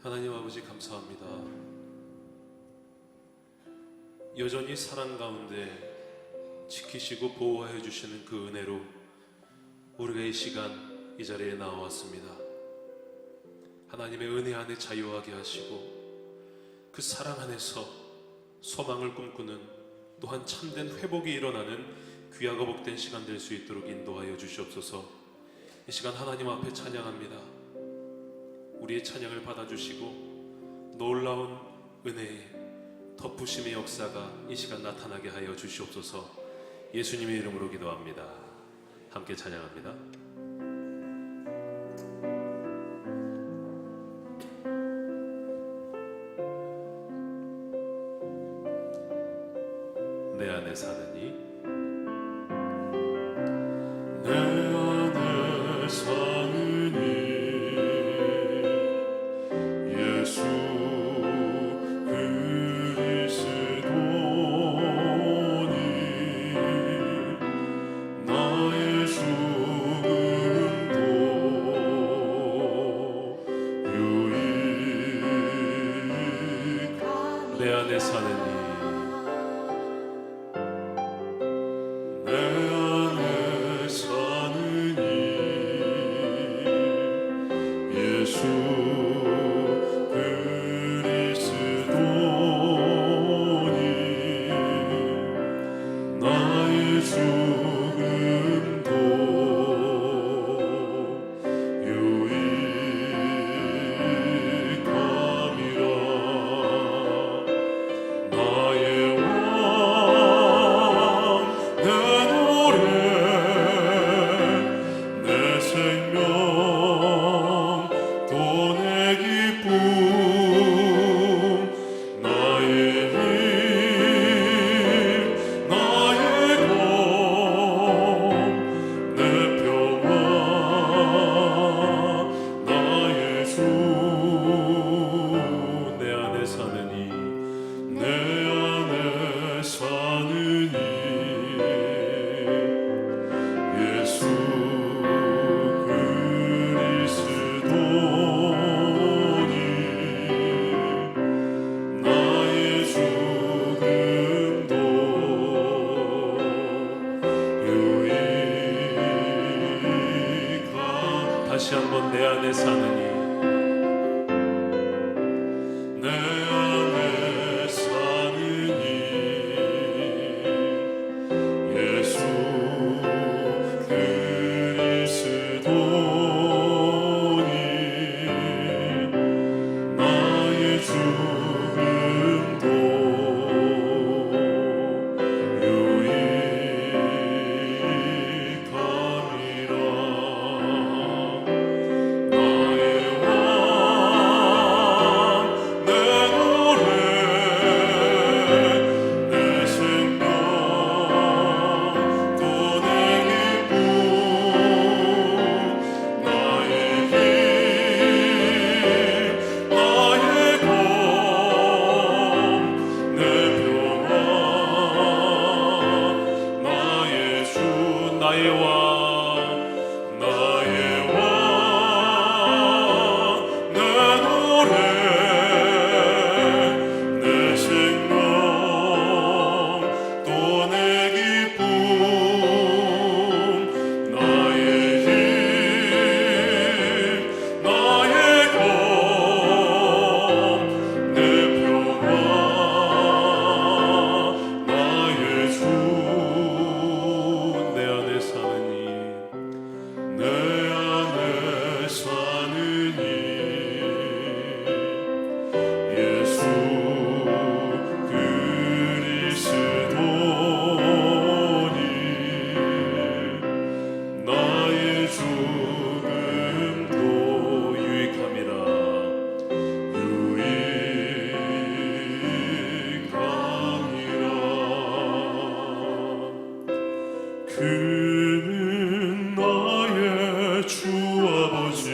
하나님 아버지 감사합니다. 여전히 사랑 가운데 지키시고 보호하여 주시는 그 은혜로 우리가 이 시간 이 자리에 나왔습니다. 하나님의 은혜 안에 자유하게 하시고 그 사랑 안에서 소망을 꿈꾸는 또한 참된 회복이 일어나는 귀하고 복된 시간 될 수 있도록 인도하여 주시옵소서. 이 시간 하나님 앞에 찬양합니다. 우리의 찬양을 받아주시고 놀라운 은혜의 덮으심의 역사가 이 시간 나타나게 하여 주시옵소서. 예수님의 이름으로 기도합니다. 함께 찬양합니다. 내 안에 사는 이 내 안에 사는 이 예수 그리스도니 나의 죽음도 유익 내 안에 사는 이 다시 한번 내 안에 사는 이 내 안에 사는 이 예수 그리스도니 나의 죽음도 그는 나의 주 아버지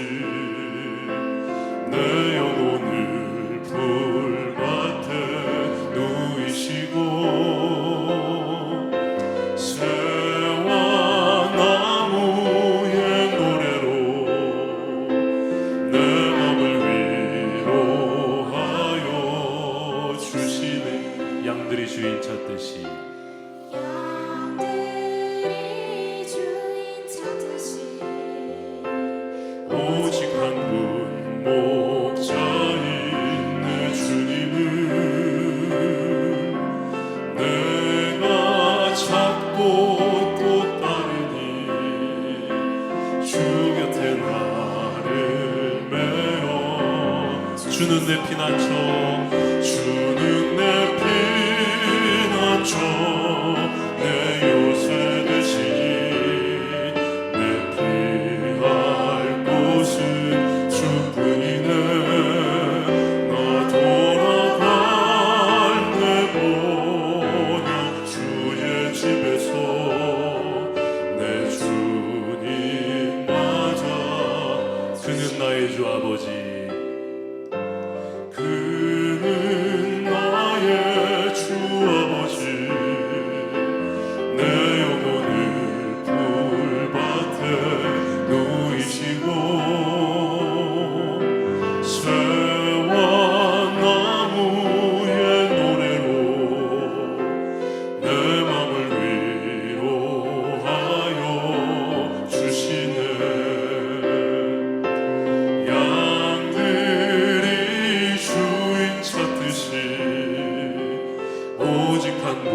내 영혼을 풀밭에 누이시고 새와 나무의 노래로 내 맘을 위로 주는 내 피난처 주는 내 피난처 내 요새 되시니 내 피할 곳은 주뿐이네 나 돌아갈 내 보냐 주의 집에서 내 주님 맞아 그는 나의 주 아버지 그는 나의 주 아버지 내 영혼을 풀밭에 누이시고 새와 나무의 노래로 내 맘을 위로하여 주시네 양들이 주인 찾듯이 오직 한 분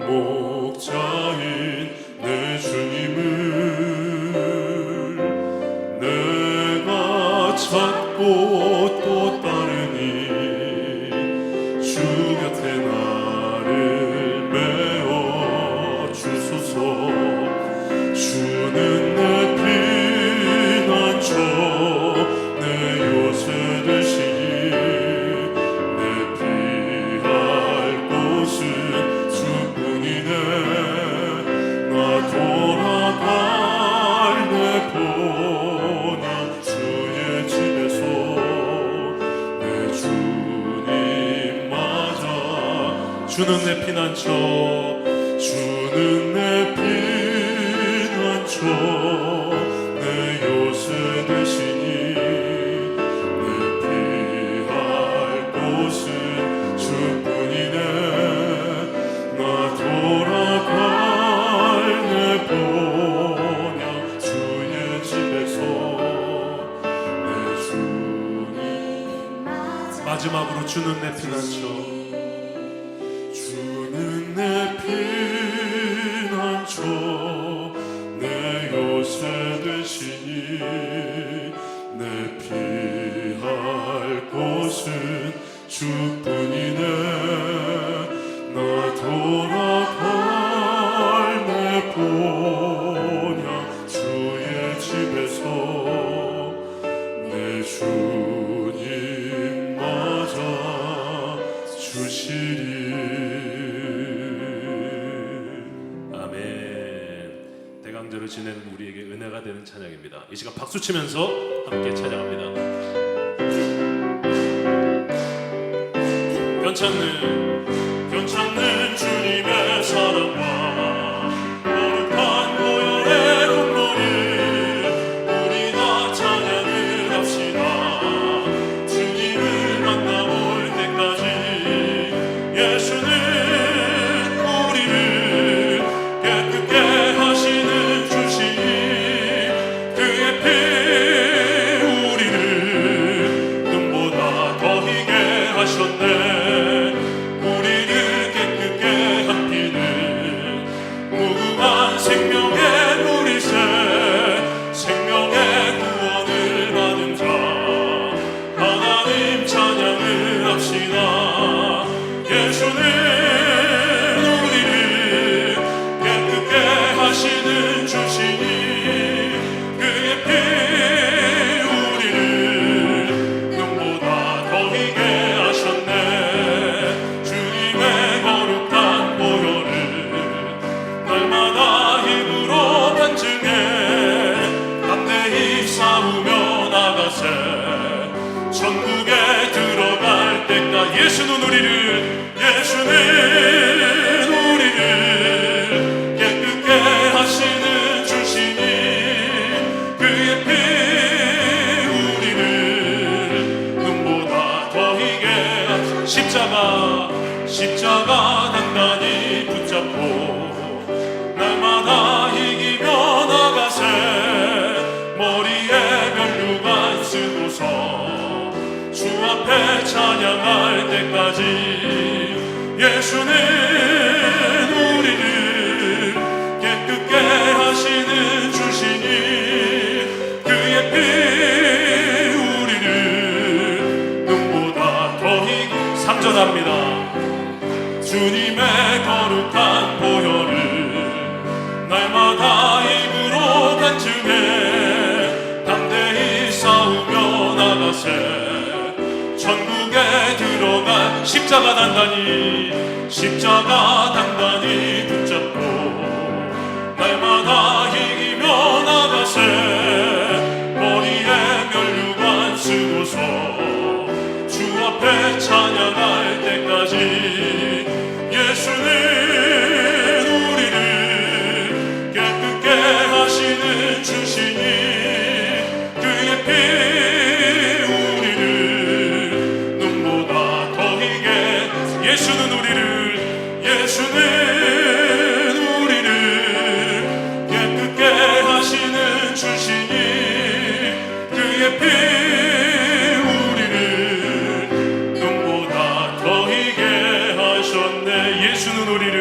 목자인 내 주님을 내가 찾고 또 따르니 주 곁에 나를 메어 주소서 주는 내 피난처 내 요새 되시니 내 피할 곳은 주뿐이네 나 돌아갈 내 보냐 주의 집에서 내 주님 맞아 주는 내 피난처 주는 내 피난처 내 요새 되시니 내 피할 곳은 주뿐이네 나 돌아갈 내 보냐 주의 집에서 내 주님 마지막으로 주는 내 피난처 주는 내 피난처 내 요새 되시니 내 피할 곳은 주뿐이네 나 돌아갈 내 보냐 주의 집에서 내 주님 맞아 주시리 아멘. 대강절을 지내는 우리에게 은혜가 되는 찬양입니다. 이 시간 박수 치면서 함께 찬양합니다. 변찮는 주님의 사랑과 거룩한 보혈의 공로를 우리 다 찬양을 합시다 주님을 만나볼 때까지 예수는 우리를 깨끗게 하시는 주시니 그의 피 우리를 눈보다 더 희게 하셨네 우리를 깨끗게 한 피는 무궁한 생명의 물이새 생명의 구원을 받은 자 하나님 찬양을 합시다 예수는 우리를 깨끗게 하시는 주시니 그의 피 우리를 눈보다 더 희게 하셨네 주님의 거룩한 보혈을 날마다 힘으로 반증해 담대히 싸우며 나가세 천국에 들어갈 때까지 예수는 우리를 깨끗게 하시는 주시니 그의 피 우리를 눈보다 더 희게 십자가 단단히 붙잡고 날마다 이기며 나가세 머리에 면류관 쓰고서 주 앞에 찬양할 때까지 예수는 우리를 깨끗게 하시는 주시니 그의 피 우리를 날마다 입으로 간증해 담대히 싸우며 나가세 천국에 들어간 십자가 단단히 붙잡고 날마다 이기며 나가세 머리에 면류관 쓰고서 주 앞에 찬양할 때까지 예수는 우리를 깨끗게 하시는 주시니 그의 피 우리를 눈보다 더 희게 예수는 우리를 깨끗게 하시는 주시니 그의 피 우리를 눈보다 더 희게 하셨네 예수는 우리를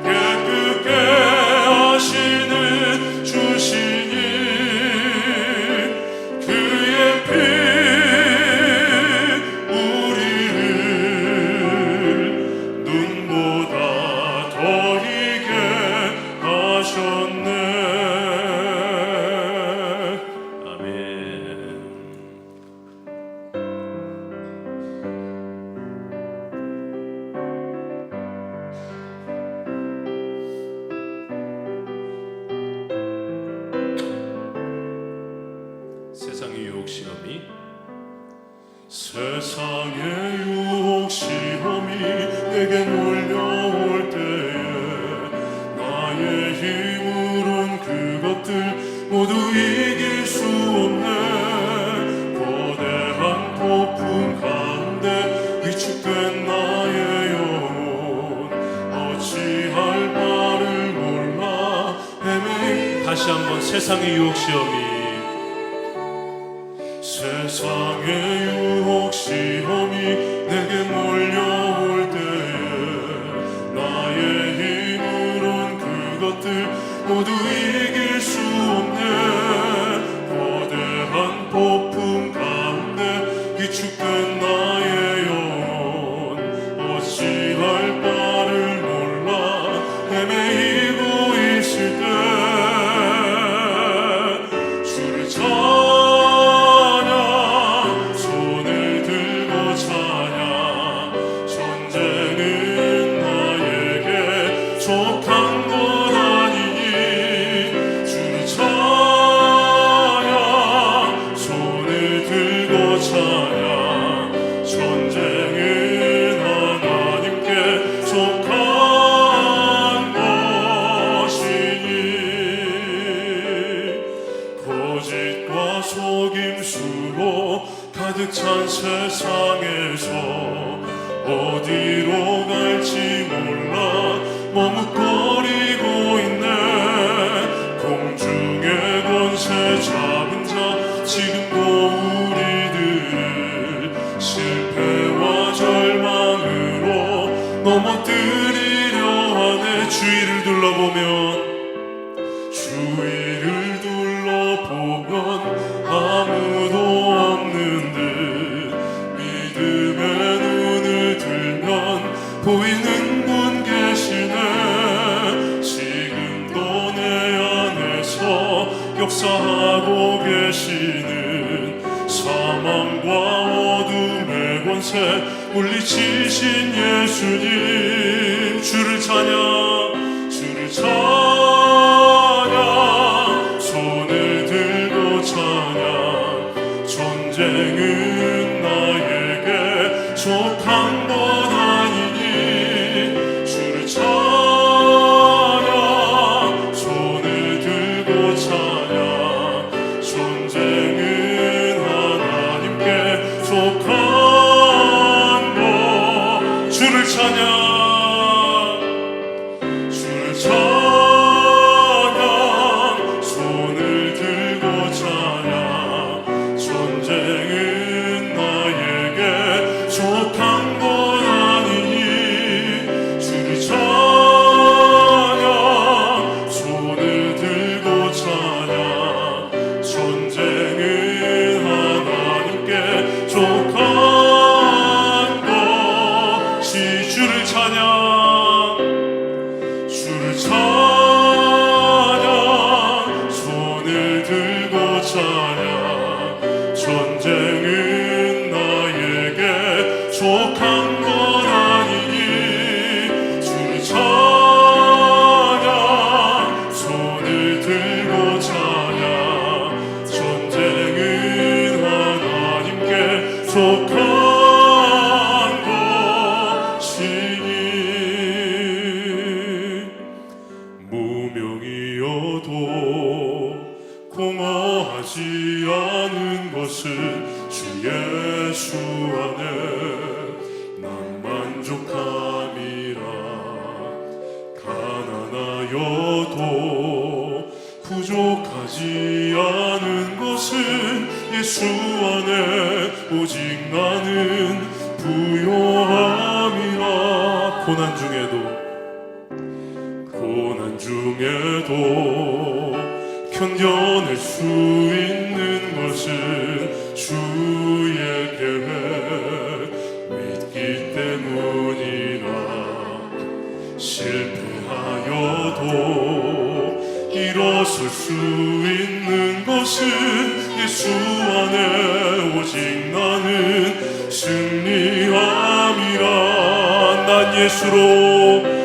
깨끗게 하시는 주시니 그의 피 우리를 눈보다 더 희게 하셨네. 아멘. 세상의 유혹 시험이 내게 몰려올 때에 나의 힘으론 그것들 모두 이길 수 없네 거대한 폭풍 가운데 위축된 나의 영혼 어찌할 바를 몰라 헤매이 다시 한번 세상의 유혹 시험이 세상의 유혹 시험이 내게 몰려올 때에 나의 힘으론 그것들 모두 이길 수 없네 거대한 폭풍 가운데 위축된 나의 영혼 어찌할 바를 몰라 헤매이고 있을 때 주를 속한 것 아니니 주를 찬양 손을 들고 찬양 전쟁은 하나님께 속한 것이니 거짓과 속임수로 가득 찬 세상에서 어디로 갈지 몰라 머뭇거리고 있네 공중의 권세 잡은 자 지금도 우리들을 실패와 절망으로 넘어뜨리려 하네 주위를 둘러보면 아무도 없는 듯 믿음의 눈을 들면 보이는 분 계시네 지금도 내 안에서 역사하고 계시는 사망과 어둠의 권세 물리치신 예수님 주를 찬양 손을 들고 찬양 전쟁은 나에게 속한 것 아니니 주를 찬양 손을 들고 찬양 전쟁은 하나님께 속한 것 주를 찬양 손을 들고 찬양 전쟁은 나에게 속한 것 아니니 주를 찬양 손을 들고 찬양 전쟁은 하나님께 속한 것 찬양 주를 찬양 손을 들고 찬양 전쟁은 나에게 족한 것 아니니 주를 찬양 손을 들고 찬양 전쟁은 하나님께 속한 무명이어도 공허하지 않은 것은 주 예수 안에 난 만족함이라 가난하여도 부족하지 않은 것은 예수 안에 오직 나는 부요함이라 고난 중에도 견뎌낼 수 있는 것은 주의 계획 믿기 때문이라 실패하여도 일어설 수 있는 것은 예수 안에 오직 나는 승리함이라 난 예수로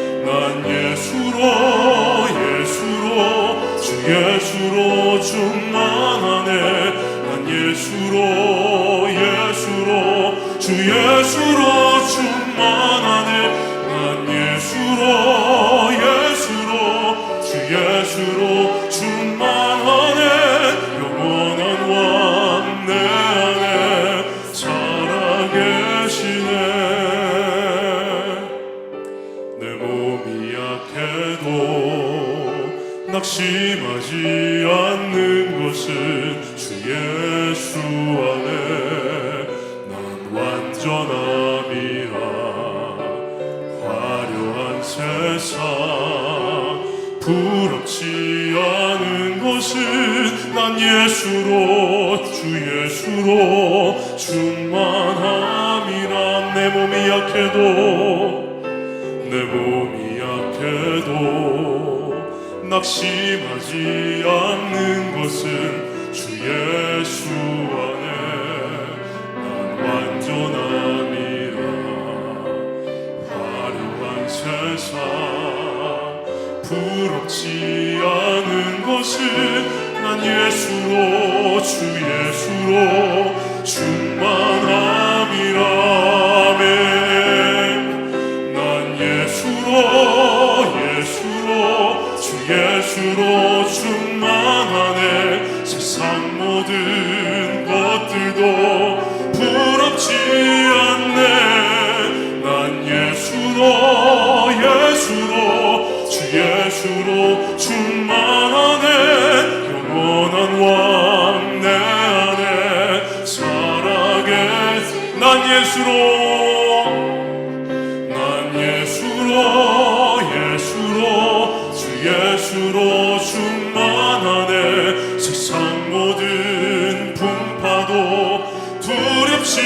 주 예수로 충만하네 난 예수로 주 예수로 충만하네 난 예수로 주 예수로 충만하네 영원한 왕 내 안에 살아계시네 내 몸이 약해도 낙심하지 않는 것은 주 예수 안에 난 완전함이라 화려한 세상 부럽지 않은 것은 난 주 예수로 충만함이라 내 몸이 약해도 낙심하지 않는 것은 주 예수 안에 난 완전함이라 화려한 세상 부럽지 않은 것은 난 주 예수로 충만함이라 아멘 난 주 예수로 충만하네 세상 모든 것들도 부럽지 않네 난 주 예수로 충만하네 영원한 왕 내 안에 살아계시 난 예수로 충만하네 세상 모든 풍파도 두렵지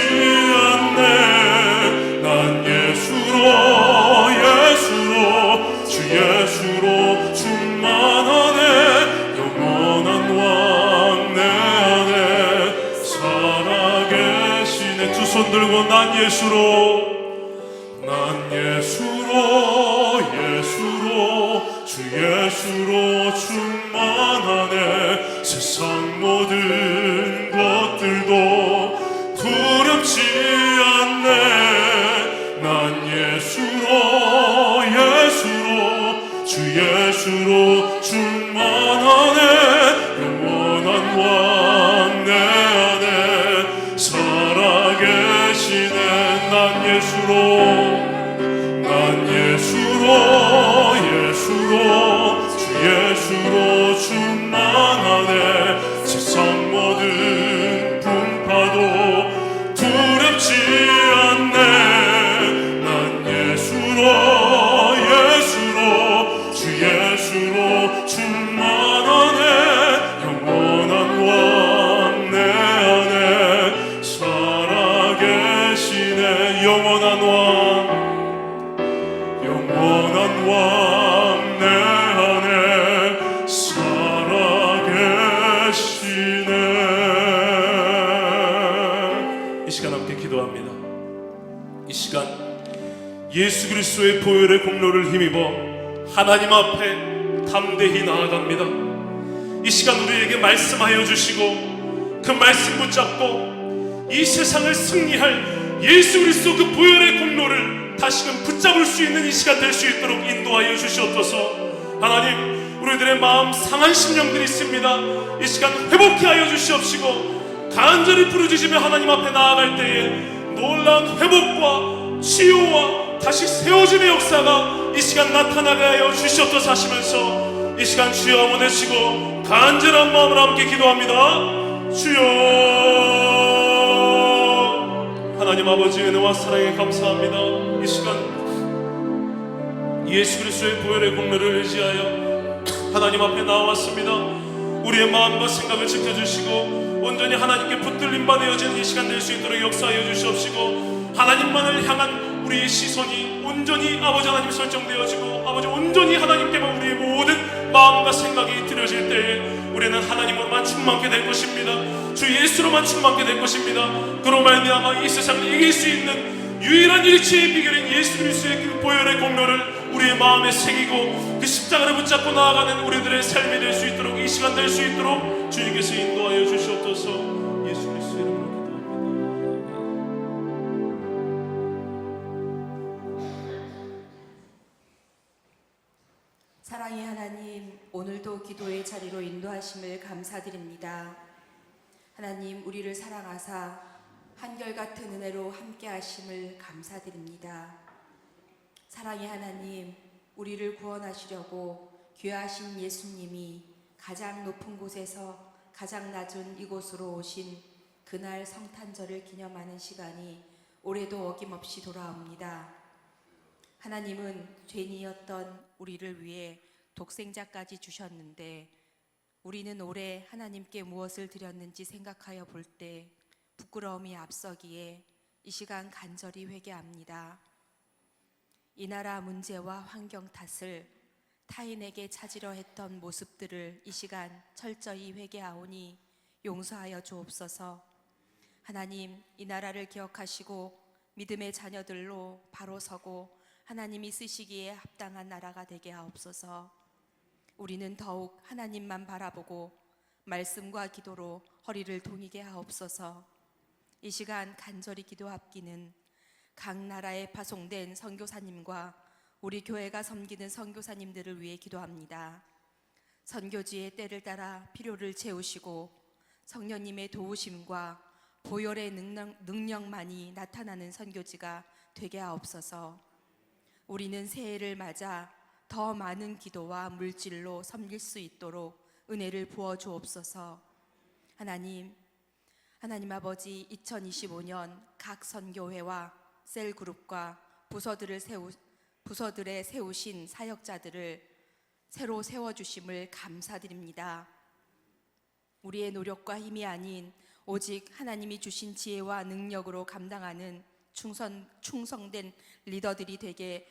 않네 난 주 예수로 충만하네 영원한 왕 내 안에 살아계시네 두 손 들고 난 주 예수로 충만하네 세상 모든 것들도 두렵지 않네 난 주 예수로 충만하네 영원한 왕 내 안에 살아계시네 난 주 예수로 충만하네 세상 모든 풍파도 두렵지 않네 난 주 예수로 충만하네 영원한 왕 내 안에 살아계시네 영원한 왕 이 시간 예수 그리스도의 보혈의 공로를 힘입어 하나님 앞에 담대히 나아갑니다. 이 시간 우리에게 말씀하여 주시고 그 말씀 붙잡고 이 세상을 승리할 예수 그리스도 그 보혈의 공로를 다시금 붙잡을 수 있는 이 시간 될 수 있도록 인도하여 주시옵소서. 하나님, 우리들의 마음 상한 심령들이 있습니다. 이 시간 회복케 하여 주시옵시고 간절히 부르짖으며 하나님 앞에 나아갈 때에 놀라운 회복과 치유와 다시 세워짐의 역사가 이 시간 나타나게 하여 주시옵소서 하시면서 이 시간 주여 한번 외치고 간절한 마음으로 함께 기도합니다. 주여, 하나님 아버지 은혜와 사랑에 감사합니다. 이 시간 예수 그리스도의 보혈의 공로를 의지하여 하나님 앞에 나왔습니다. 우리의 마음과 생각을 지켜주시고 온전히 하나님께 붙들림 받아여지는 이 시간 될 수 있도록 역사하여 주시옵시고 하나님만을 향한 우리의 시선이 온전히 아버지 하나님 설정되어지고 아버지 온전히 하나님께만 우리의 모든 마음과 생각이 드려질 때에 우리는 하나님으로만 충만케 될 것입니다. 주 예수로만 충만케 될 것입니다. 그로 말미암아 이 세상을 이길 수 있는 유일한 일치의 비결인 예수 그리스도의 그 보혈의 공로를 우리의 마음에 새기고 그 십자가를 붙잡고 나아가는 우리들의 삶이 될 수 있도록 이 시간 될 수 있도록 주님께서 인도하여 주시옵소서. 예수 그리스도의 이름으로 사랑의 하나님, 오늘도 기도의 자리로 인도하심을 감사드립니다. 하나님, 우리를 사랑하사 한결같은 은혜로 함께하심을 감사드립니다. 사랑의 하나님, 우리를 구원하시려고 귀하신 예수님이 가장 높은 곳에서 가장 낮은 이곳으로 오신 그날 성탄절을 기념하는 시간이 올해도 어김없이 돌아옵니다. 하나님은 죄인이었던 우리를 위해 독생자까지 주셨는데 우리는 올해 하나님께 무엇을 드렸는지 생각하여 볼 때 부끄러움이 앞서기에 이 시간 간절히 회개합니다. 이 나라 문제와 환경 탓을 타인에게 찾으려 했던 모습들을 이 시간 철저히 회개하오니 용서하여 주옵소서. 하나님, 이 나라를 기억하시고 믿음의 자녀들로 바로 서고 하나님이 쓰시기에 합당한 나라가 되게 하옵소서. 우리는 더욱 하나님만 바라보고 말씀과 기도로 허리를 동이게 하옵소서. 이 시간 간절히 기도합기는 각 나라에 파송된 선교사님과 우리 교회가 섬기는 선교사님들을 위해 기도합니다. 선교지의 때를 따라 필요를 채우시고 성령님의 도우심과 보혈의 능력만이 나타나는 선교지가 되게 하옵소서. 우리는 새해를 맞아 더 많은 기도와 물질로 섬길 수 있도록 은혜를 부어 주옵소서. 하나님 아버지, 2025년 각 선교회와 셀그룹과 부서들에 세우신 사역자들을 새로 세워주심을 감사드립니다. 우리의 노력과 힘이 아닌 오직 하나님이 주신 지혜와 능력으로 감당하는 충성된 리더들이 되게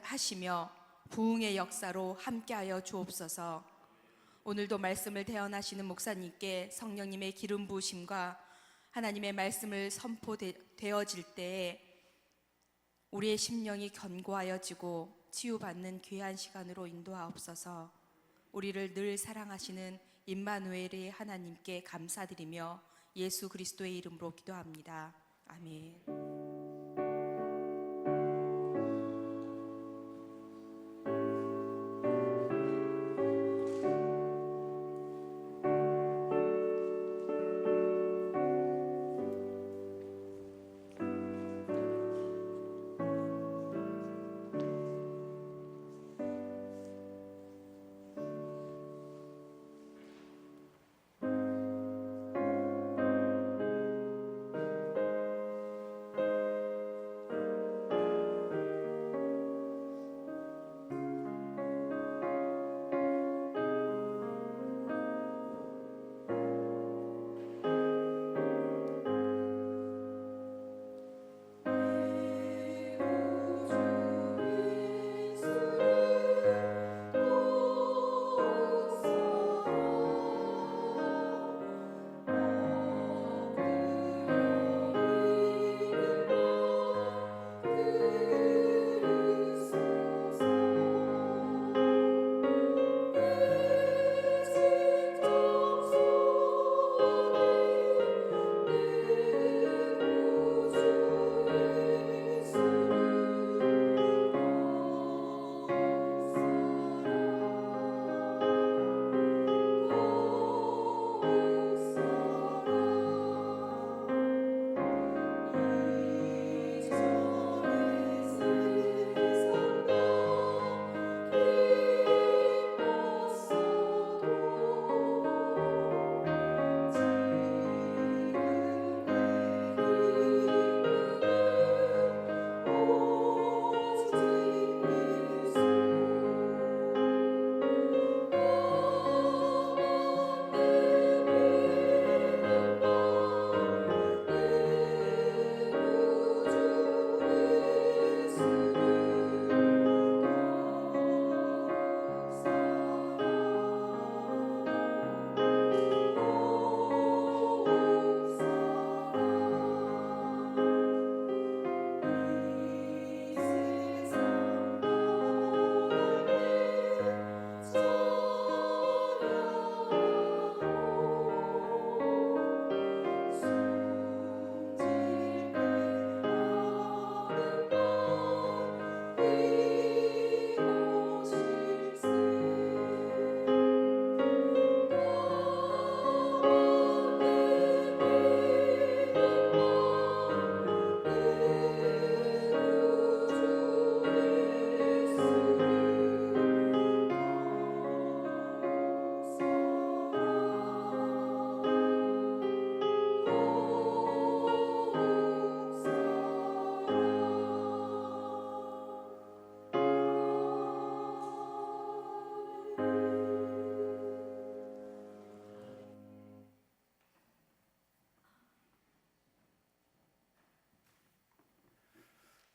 하시며 부흥의 역사로 함께하여 주옵소서. 오늘도 말씀을 대언하시는 목사님께 성령님의 기름 부으심과 하나님의 말씀을 선포되어질 때에 우리의 심령이 견고하여지고 치유받는 귀한 시간으로 인도하옵소서. 우리를 늘 사랑하시는 임마누엘의 하나님께 감사드리며 예수 그리스도의 이름으로 기도합니다. 아멘.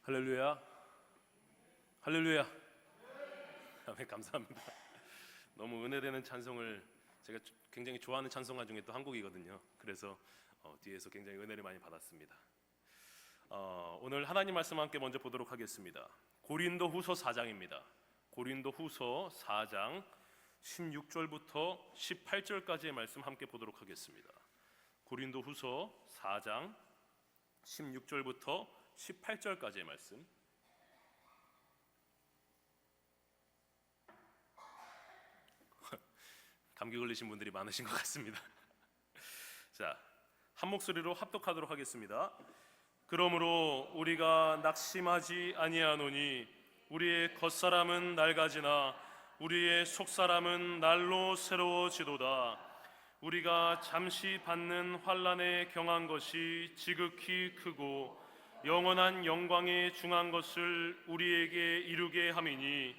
할렐루야. 할렐루야. 아멘. 감사합니다. 너무 은혜되는 찬송을 제가 굉장히 좋아하는 찬송가 중에 또 한 곡이거든요. 그래서 뒤에서 굉장히 은혜를 많이 받았습니다. 오늘 하나님 말씀 함께 먼저 보도록 하겠습니다. 고린도후서 4장입니다. 고린도후서 4장 16절부터 18절까지의 말씀 함께 보도록 하겠습니다. 고린도후서 4장 16절부터 18절까지의 말씀. 감기 걸리신 분들이 많으신 것 같습니다. 자, 한 목소리로 합독하도록 하겠습니다. 그러므로 우리가 낙심하지 아니하노니 우리의 겉사람은 낡아지나 우리의 속사람은 날로 새로워지도다. 우리가 잠시 받는 환난에 경한 것이 지극히 크고 영원한 영광에 중한 것을 우리에게 이루게 함이니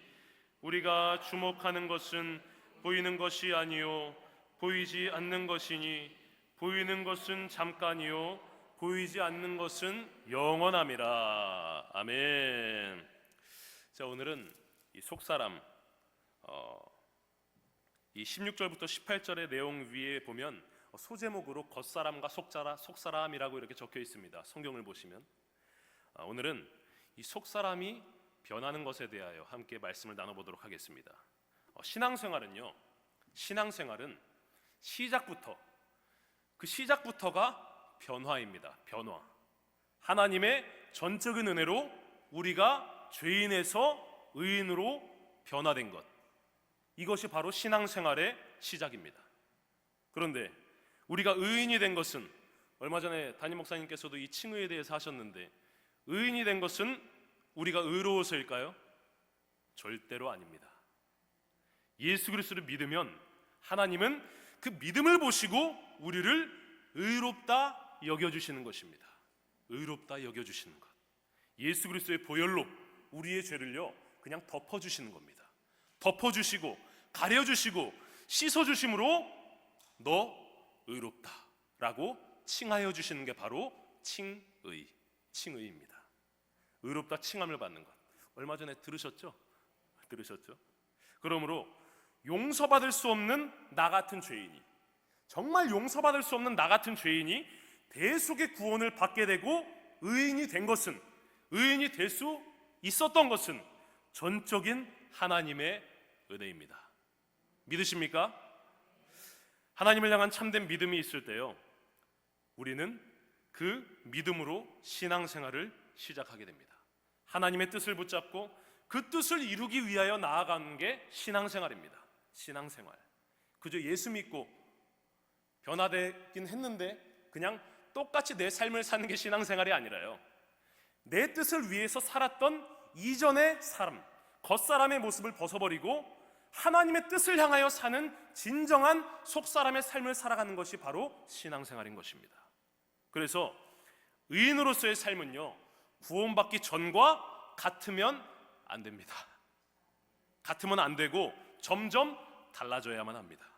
우리가 주목하는 것은 보이는 것이 아니요 보이지 않는 것이니 보이는 것은 잠깐이요 보이지 않는 것은 영원함이라. 아멘. 자, 오늘은 이 속사람, 이 16절부터 18절의 내용 위에 보면 소제목으로 겉사람과 속사람이라고 이렇게 적혀 있습니다. 성경을 보시면 오늘은 이 속사람이 변하는 것에 대하여 함께 말씀을 나눠보도록 하겠습니다. 신앙생활은 시작부터가 변화입니다. 변화. 하나님의 전적인 은혜로 우리가 죄인에서 의인으로 변화된 것, 이것이 바로 신앙생활의 시작입니다. 그런데 우리가 의인이 된 것은, 얼마 전에 담임 목사님께서도 이 칭의에 대해서 하셨는데, 의인이 된 것은 우리가 의로워서일까요? 절대로 아닙니다. 예수 그리스도를 믿으면 하나님은 그 믿음을 보시고 우리를 의롭다 여겨주시는 것입니다. 의롭다 여겨주시는 것. 예수 그리스도의 보혈로 우리의 죄를요 그냥 덮어주시는 겁니다. 덮어주시고 가려주시고 씻어주심으로 너 의롭다 라고 칭하여 주시는 게 바로 칭의입니다. 의롭다 칭함을 받는 것. 얼마 전에 들으셨죠? 그러므로 용서받을 수 없는 나 같은 죄인이, 정말 용서받을 수 없는 나 같은 죄인이 대속의 구원을 받게 되고 의인이 된 것은, 의인이 될 수 있었던 것은 전적인 하나님의 은혜입니다. 믿으십니까? 하나님을 향한 참된 믿음이 있을 때요, 우리는 그 믿음으로 신앙생활을 시작하게 됩니다. 하나님의 뜻을 붙잡고 그 뜻을 이루기 위하여 나아가는 게 신앙생활입니다. 신앙생활. 그저 예수 믿고 변화되긴 했는데 그냥 똑같이 내 삶을 사는 게 신앙생활이 아니라요, 내 뜻을 위해서 살았던 이전의 삶, 겉사람의 모습을 벗어버리고 하나님의 뜻을 향하여 사는 진정한 속사람의 삶을 살아가는 것이 바로 신앙생활인 것입니다. 그래서 의인으로서의 삶은요, 구원받기 전과 같으면 안 됩니다. 같으면 안 되고 점점 달라져야만 합니다.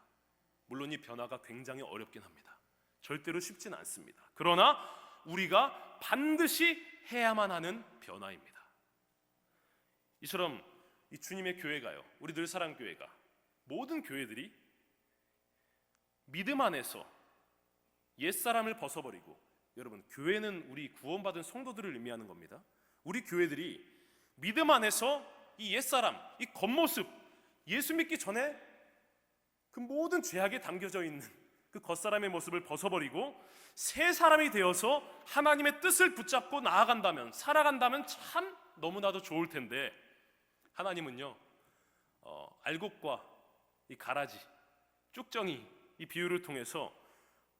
물론 이 변화가 굉장히 어렵긴 합니다. 절대로 쉽진 않습니다. 그러나 우리가 반드시 해야만 하는 변화입니다. 이처럼 이 주님의 교회가요, 우리 늘사랑교회가, 모든 교회들이 믿음 안에서 옛사람을 벗어버리고, 여러분, 교회는 우리 구원받은 성도들을 의미하는 겁니다. 우리 교회들이 믿음 안에서 이 옛사람, 이 겉모습, 예수 믿기 전에 그 모든 죄악에 담겨져 있는 그 겉사람의 모습을 벗어버리고 새 사람이 되어서 하나님의 뜻을 붙잡고 나아간다면, 살아간다면 참 너무나도 좋을 텐데, 하나님은요 알곡과 이 가라지, 쭉정이, 이 비유를 통해서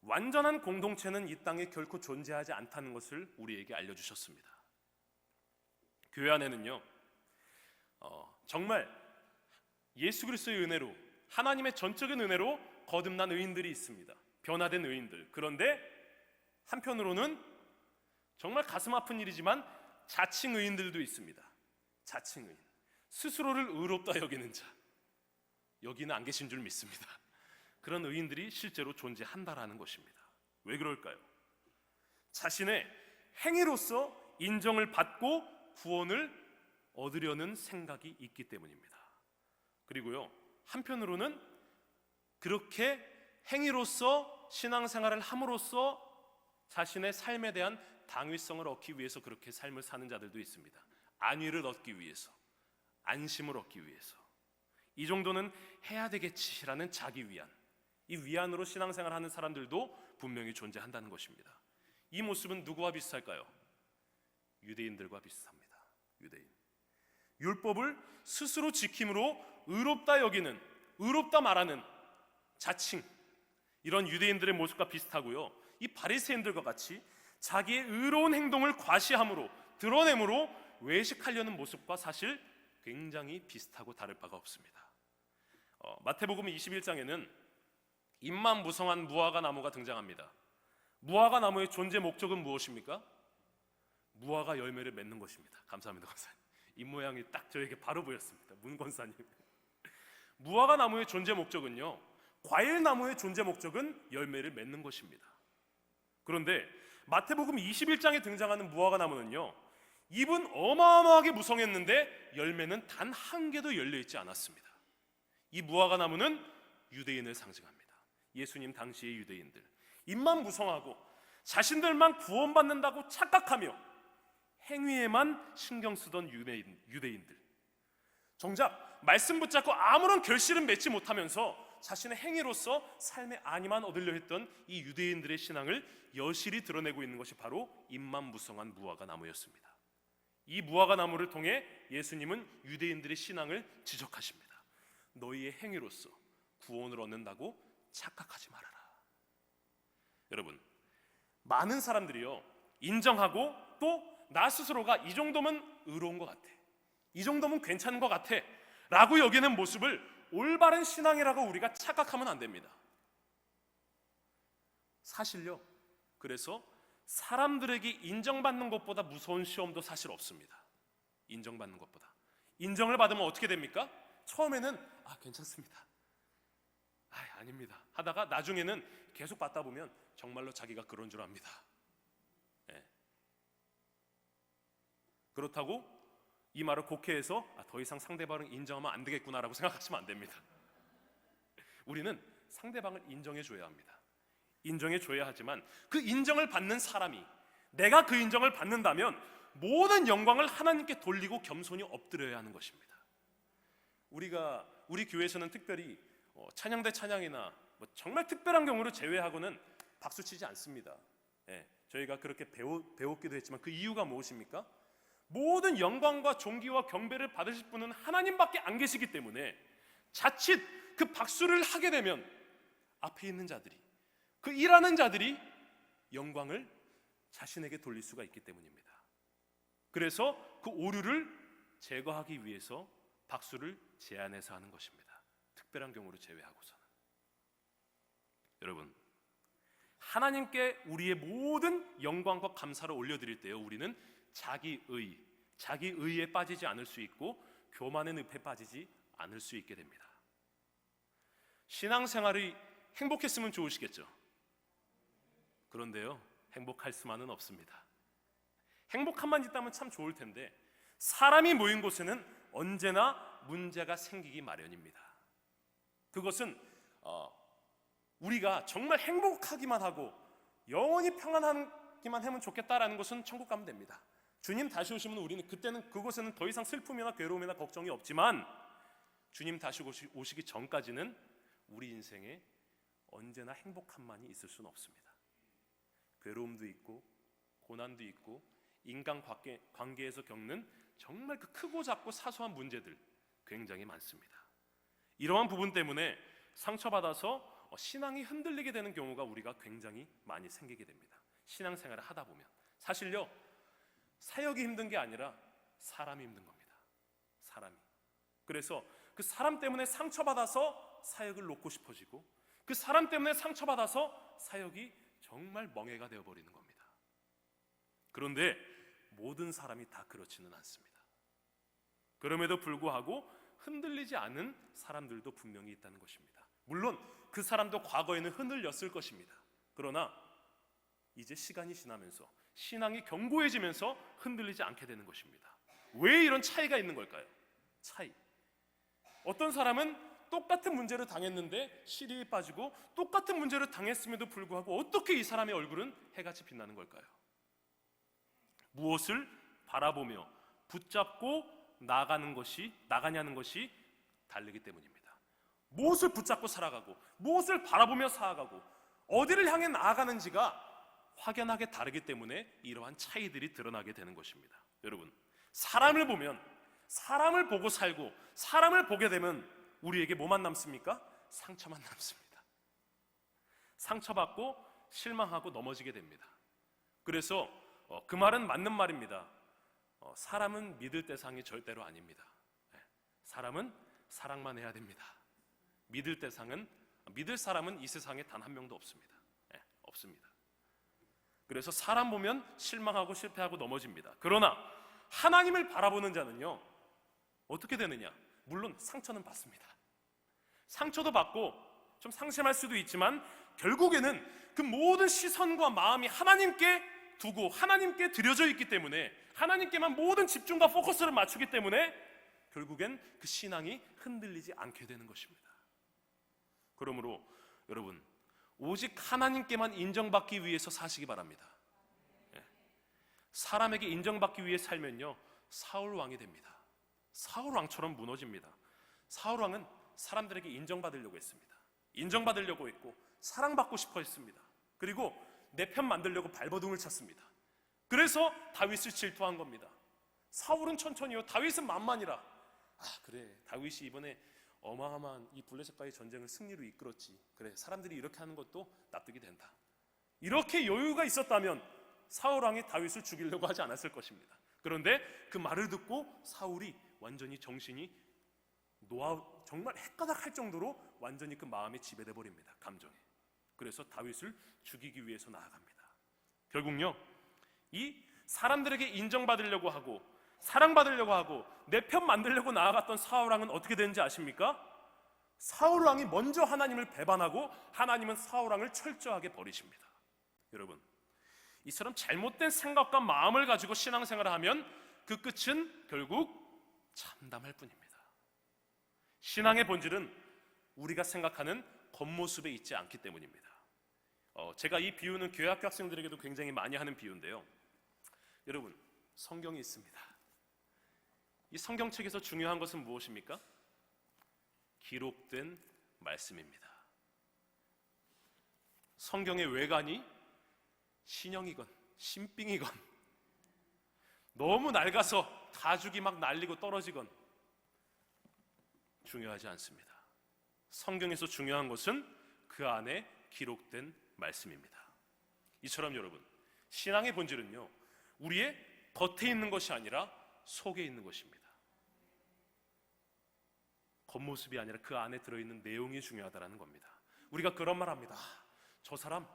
완전한 공동체는 이 땅에 결코 존재하지 않다는 것을 우리에게 알려주셨습니다. 교회 안에는요 정말 예수 그리스도의 은혜로, 하나님의 전적인 은혜로 거듭난 의인들이 있습니다. 변화된 의인들. 그런데 한편으로는 정말 가슴 아픈 일이지만 자칭 의인들도 있습니다. 자칭 의인, 스스로를 의롭다 여기는 자, 여기는 안 계신 줄 믿습니다. 그런 의인들이 실제로 존재한다라는 것입니다. 왜 그럴까요? 자신의 행위로서 인정을 받고 구원을 얻으려는 생각이 있기 때문입니다. 그리고요, 한편으로는 그렇게 행위로서 신앙생활을 함으로써 자신의 삶에 대한 당위성을 얻기 위해서 그렇게 삶을 사는 자들도 있습니다. 안위를 얻기 위해서, 안심을 얻기 위해서. 이 정도는 해야 되겠지라는 자기 위안, 이 위안으로 신앙생활을 하는 사람들도 분명히 존재한다는 것입니다. 이 모습은 누구와 비슷할까요? 유대인들과 비슷합니다. 유대인. 율법을 스스로 지킴으로 의롭다 여기는, 의롭다 말하는 자칭, 이런 유대인들의 모습과 비슷하고요, 이 바리새인들과 같이 자기의 의로운 행동을 과시함으로, 드러내므로 외식하려는 모습과 사실 굉장히 비슷하고 다를 바가 없습니다. 마태복음 21장에는 잎만 무성한 무화과 나무가 등장합니다. 무화과 나무의 존재 목적은 무엇입니까? 무화과 열매를 맺는 것입니다. 감사합니다, 권사님. 입 모양이 딱 저에게 바로 보였습니다. 문 권사님. 무화과 나무의 존재 목적은요, 과일 나무의 존재 목적은 열매를 맺는 것입니다. 그런데 마태복음 21장에 등장하는 무화과 나무는요, 잎은 어마어마하게 무성했는데 열매는 단 한 개도 열려있지 않았습니다. 이 무화과 나무는 유대인을 상징합니다. 예수님 당시의 유대인들, 잎만 무성하고 자신들만 구원받는다고 착각하며 행위에만 신경 쓰던 유대인들, 정작 말씀 붙잡고 아무런 결실은 맺지 못하면서 자신의 행위로서 삶의 안위만 얻으려 했던 이 유대인들의 신앙을 여실히 드러내고 있는 것이 바로 잎만 무성한 무화과 나무였습니다. 이 무화과 나무를 통해 예수님은 유대인들의 신앙을 지적하십니다. 너희의 행위로서 구원을 얻는다고 착각하지 말아라. 여러분, 많은 사람들이요, 인정하고 또 나 스스로가 이 정도면 의로운 것 같아, 이 정도면 괜찮은 것 같아 라고 여기는 모습을 올바른 신앙이라고 우리가 착각하면 안 됩니다. 사실요, 그래서 사람들에게 인정받는 것보다 무서운 시험도 사실 없습니다. 인정받는 것보다. 인정을 받으면 어떻게 됩니까? 처음에는 괜찮습니다, 아닙니다 하다가 나중에는 계속 받다 보면 정말로 자기가 그런 줄 압니다. 그렇다고 이 말을 곡해해서 더 이상 상대방을 인정하면 안 되겠구나라고 생각하시면 안 됩니다. 우리는 상대방을 인정해줘야 합니다. 인정해줘야 하지만 그 인정을 받는 사람이, 내가 그 인정을 받는다면 모든 영광을 하나님께 돌리고 겸손히 엎드려야 하는 것입니다. 우리 교회에서는 특별히 찬양대 찬양이나 정말 특별한 경우를 제외하고는 박수 치지 않습니다. 저희가 그렇게 배웠기도 했지만 그 이유가 무엇입니까? 모든 영광과 존귀와 경배를 받으실 분은 하나님밖에 안 계시기 때문에 자칫 그 박수를 하게 되면 앞에 있는 자들이, 그 일하는 자들이 영광을 자신에게 돌릴 수가 있기 때문입니다. 그래서 그 오류를 제거하기 위해서 박수를 제한해서 하는 것입니다. 특별한 경우를 제외하고서는. 여러분, 하나님께 우리의 모든 영광과 감사를 올려드릴 때요, 우리는 자기의에 빠지지 않을 수 있고 교만의 늪에 빠지지 않을 수 있게 됩니다. 신앙생활이 행복했으면 좋으시겠죠? 그런데요, 행복할 수만은 없습니다. 행복함만 있다면 참 좋을 텐데 사람이 모인 곳에는 언제나 문제가 생기기 마련입니다. 그것은 우리가 정말 행복하기만 하고 영원히 평안하기만 하면 좋겠다라는 것은 천국 가면 됩니다. 주님 다시 오시면 우리는 그때는 그곳에는 더 이상 슬픔이나 괴로움이나 걱정이 없지만 주님 다시 오시기 전까지는 우리 인생에 언제나 행복함만이 있을 수는 없습니다. 괴로움도 있고 고난도 있고 인간 관계에서 겪는 정말 그 크고 작고 사소한 문제들 굉장히 많습니다. 이러한 부분 때문에 상처받아서 신앙이 흔들리게 되는 경우가 우리가 굉장히 많이 생기게 됩니다. 신앙생활을 하다 보면 사실요, 사역이 힘든 게 아니라 사람이 힘든 겁니다. 사람이. 그래서 그 사람 때문에 상처받아서 사역을 놓고 싶어지고 그 사람 때문에 상처받아서 사역이 정말 멍해가 되어버리는 겁니다. 그런데 모든 사람이 다 그렇지는 않습니다. 그럼에도 불구하고 흔들리지 않은 사람들도 분명히 있다는 것입니다. 물론 그 사람도 과거에는 흔들렸을 것입니다. 그러나 이제 시간이 지나면서 신앙이 견고해지면서 흔들리지 않게 되는 것입니다. 왜 이런 차이가 있는 걸까요? 차이. 어떤 사람은 똑같은 문제를 당했는데 시리에 빠지고, 똑같은 문제를 당했음에도 불구하고 어떻게 이 사람의 얼굴은 해같이 빛나는 걸까요? 무엇을 바라보며 붙잡고 나가냐는 것이 다르기 때문입니다. 무엇을 붙잡고 살아가고, 무엇을 바라보며 살아가고, 어디를 향해 나아가는지가 확연하게 다르기 때문에 이러한 차이들이 드러나게 되는 것입니다. 여러분, 사람을 보고 살고, 사람을 보게 되면 우리에게 뭐만 남습니까? 상처만 남습니다. 상처받고 실망하고 넘어지게 됩니다. 그래서 그 말은 맞는 말입니다. 사람은 믿을 대상이 절대로 아닙니다. 사람은 사랑만 해야 됩니다. 믿을 사람은 이 세상에 단 한 명도 없습니다. 없습니다. 그래서 사람 보면 실망하고 실패하고 넘어집니다. 그러나 하나님을 바라보는 자는요, 어떻게 되느냐? 물론 상처는 받습니다. 상처도 받고 좀 상심할 수도 있지만 결국에는 그 모든 시선과 마음이 하나님께 두고 하나님께 드려져 있기 때문에, 하나님께만 모든 집중과 포커스를 맞추기 때문에 결국엔 그 신앙이 흔들리지 않게 되는 것입니다. 그러므로 여러분, 오직 하나님께만 인정받기 위해서 사시기 바랍니다. 사람에게 인정받기 위해 살면요, 사울 왕이 됩니다. 사울 왕처럼 무너집니다. 사울 왕은 사람들에게 인정받으려고 했습니다. 인정받으려고 했고 사랑받고 싶어 했습니다. 그리고 내 편 만들려고 발버둥을 쳤습니다. 그래서 다윗을 질투한 겁니다. 사울은 천천히요, 다윗은 만만이라. 그래, 다윗이 이번에 어마어마한 이 블레셋과의 전쟁을 승리로 이끌었지. 그래, 사람들이 이렇게 하는 것도 납득이 된다. 이렇게 여유가 있었다면 사울 왕이 다윗을 죽이려고 하지 않았을 것입니다. 그런데 그 말을 듣고 사울이 완전히 정신이 정말 헷가닥할 정도로 완전히 그 마음에 지배돼 버립니다. 감정에. 그래서 다윗을 죽이기 위해서 나아갑니다. 결국요, 이 사람들에게 인정받으려고 하고 사랑받으려고 하고 내 편 만들려고 나아갔던 사울 왕은 어떻게 되는지 아십니까? 사울 왕이 먼저 하나님을 배반하고 하나님은 사울 왕을 철저하게 버리십니다. 여러분, 이처럼 잘못된 생각과 마음을 가지고 신앙생활을 하면 그 끝은 결국 참담할 뿐입니다. 신앙의 본질은 우리가 생각하는 겉모습에 있지 않기 때문입니다. 제가 이 비유는 교회 학교 학생들에게도 굉장히 많이 하는 비유인데요. 여러분, 성경이 있습니다. 이 성경책에서 중요한 것은 무엇입니까? 기록된 말씀입니다. 성경의 외관이 신형이건 신빙이건 너무 낡아서 가죽이 막 날리고 떨어지건 중요하지 않습니다. 성경에서 중요한 것은 그 안에 기록된 말씀입니다. 이처럼 여러분, 신앙의 본질은요, 우리의 겉에 있는 것이 아니라 속에 있는 것입니다. 겉모습이 아니라 그 안에 들어있는 내용이 중요하다는 겁니다. 우리가 그런 말 합니다. 저 사람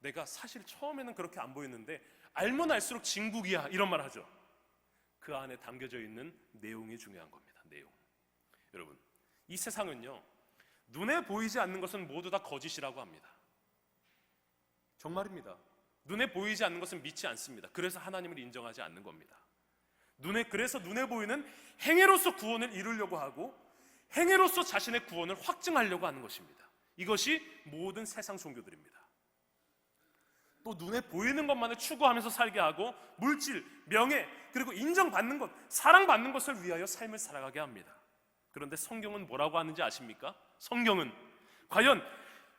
내가 사실 처음에는 그렇게 안 보였는데 알면 알수록 진국이야, 이런 말 하죠. 그 안에 담겨져 있는 내용이 중요한 겁니다. 내용. 여러분, 이 세상은요, 눈에 보이지 않는 것은 모두 다 거짓이라고 합니다. 정말입니다. 눈에 보이지 않는 것은 믿지 않습니다. 그래서 하나님을 인정하지 않는 겁니다. 그래서 눈에 보이는 행위로서 구원을 이루려고 하고 행위로서 자신의 구원을 확증하려고 하는 것입니다. 이것이 모든 세상 종교들입니다. 또 눈에 보이는 것만을 추구하면서 살게 하고 물질, 명예, 그리고 인정받는 것, 사랑받는 것을 위하여 삶을 살아가게 합니다. 그런데 성경은 뭐라고 하는지 아십니까? 성경은 과연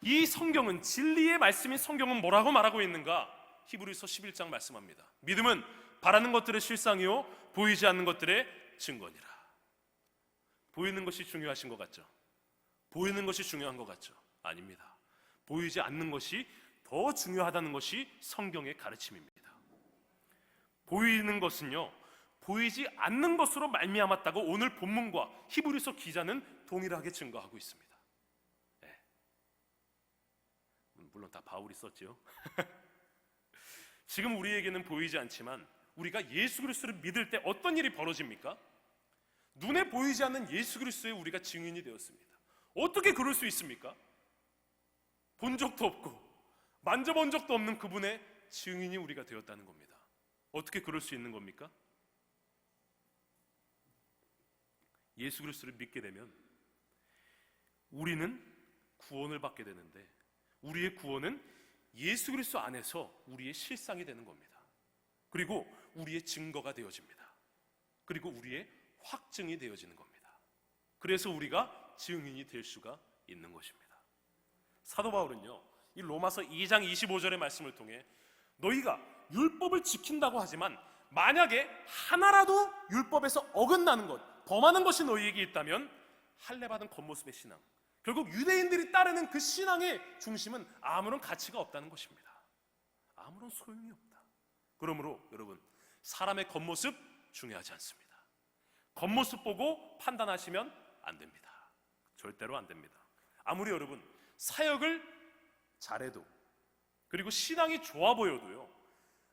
이 성경은, 진리의 말씀인 성경은 뭐라고 말하고 있는가? 히브리서 11장 말씀합니다. 믿음은 바라는 것들의 실상이요 보이지 않는 것들의 증거니라. 보이는 것이 중요하신 것 같죠? 보이는 것이 중요한 것 같죠? 아닙니다. 보이지 않는 것이 더 중요하다는 것이 성경의 가르침입니다. 보이는 것은요, 보이지 않는 것으로 말미암았다고 오늘 본문과 히브리서 기자는 동일하게 증거하고 있습니다. 네. 물론 다 바울이 썼죠. 지금 우리에게는 보이지 않지만 우리가 예수 그리스도를 믿을 때 어떤 일이 벌어집니까? 눈에 보이지 않는 예수 그리스도의 우리가 증인이 되었습니다. 어떻게 그럴 수 있습니까? 본 적도 없고 만져본 적도 없는 그분의 증인이 우리가 되었다는 겁니다. 어떻게 그럴 수 있는 겁니까? 예수 그리스도를 믿게 되면 우리는 구원을 받게 되는데, 우리의 구원은 예수 그리스도 안에서 우리의 실상이 되는 겁니다. 그리고 우리의 증거가 되어집니다. 그리고 우리의 확증이 되어지는 겁니다. 그래서 우리가 증인이 될 수가 있는 것입니다. 사도 바울은요, 이 로마서 2장 25절의 말씀을 통해 너희가 율법을 지킨다고 하지만 만약에 하나라도 율법에서 어긋나는 것, 범하는 것이 너희에게 있다면 할례받은 겉모습의 신앙, 결국 유대인들이 따르는 그 신앙의 중심은 아무런 가치가 없다는 것입니다. 아무런 소용이 없다. 그러므로 여러분, 사람의 겉모습 중요하지 않습니다. 겉모습 보고 판단하시면 안 됩니다. 절대로 안 됩니다. 아무리 여러분 사역을 잘해도, 그리고 신앙이 좋아 보여도요,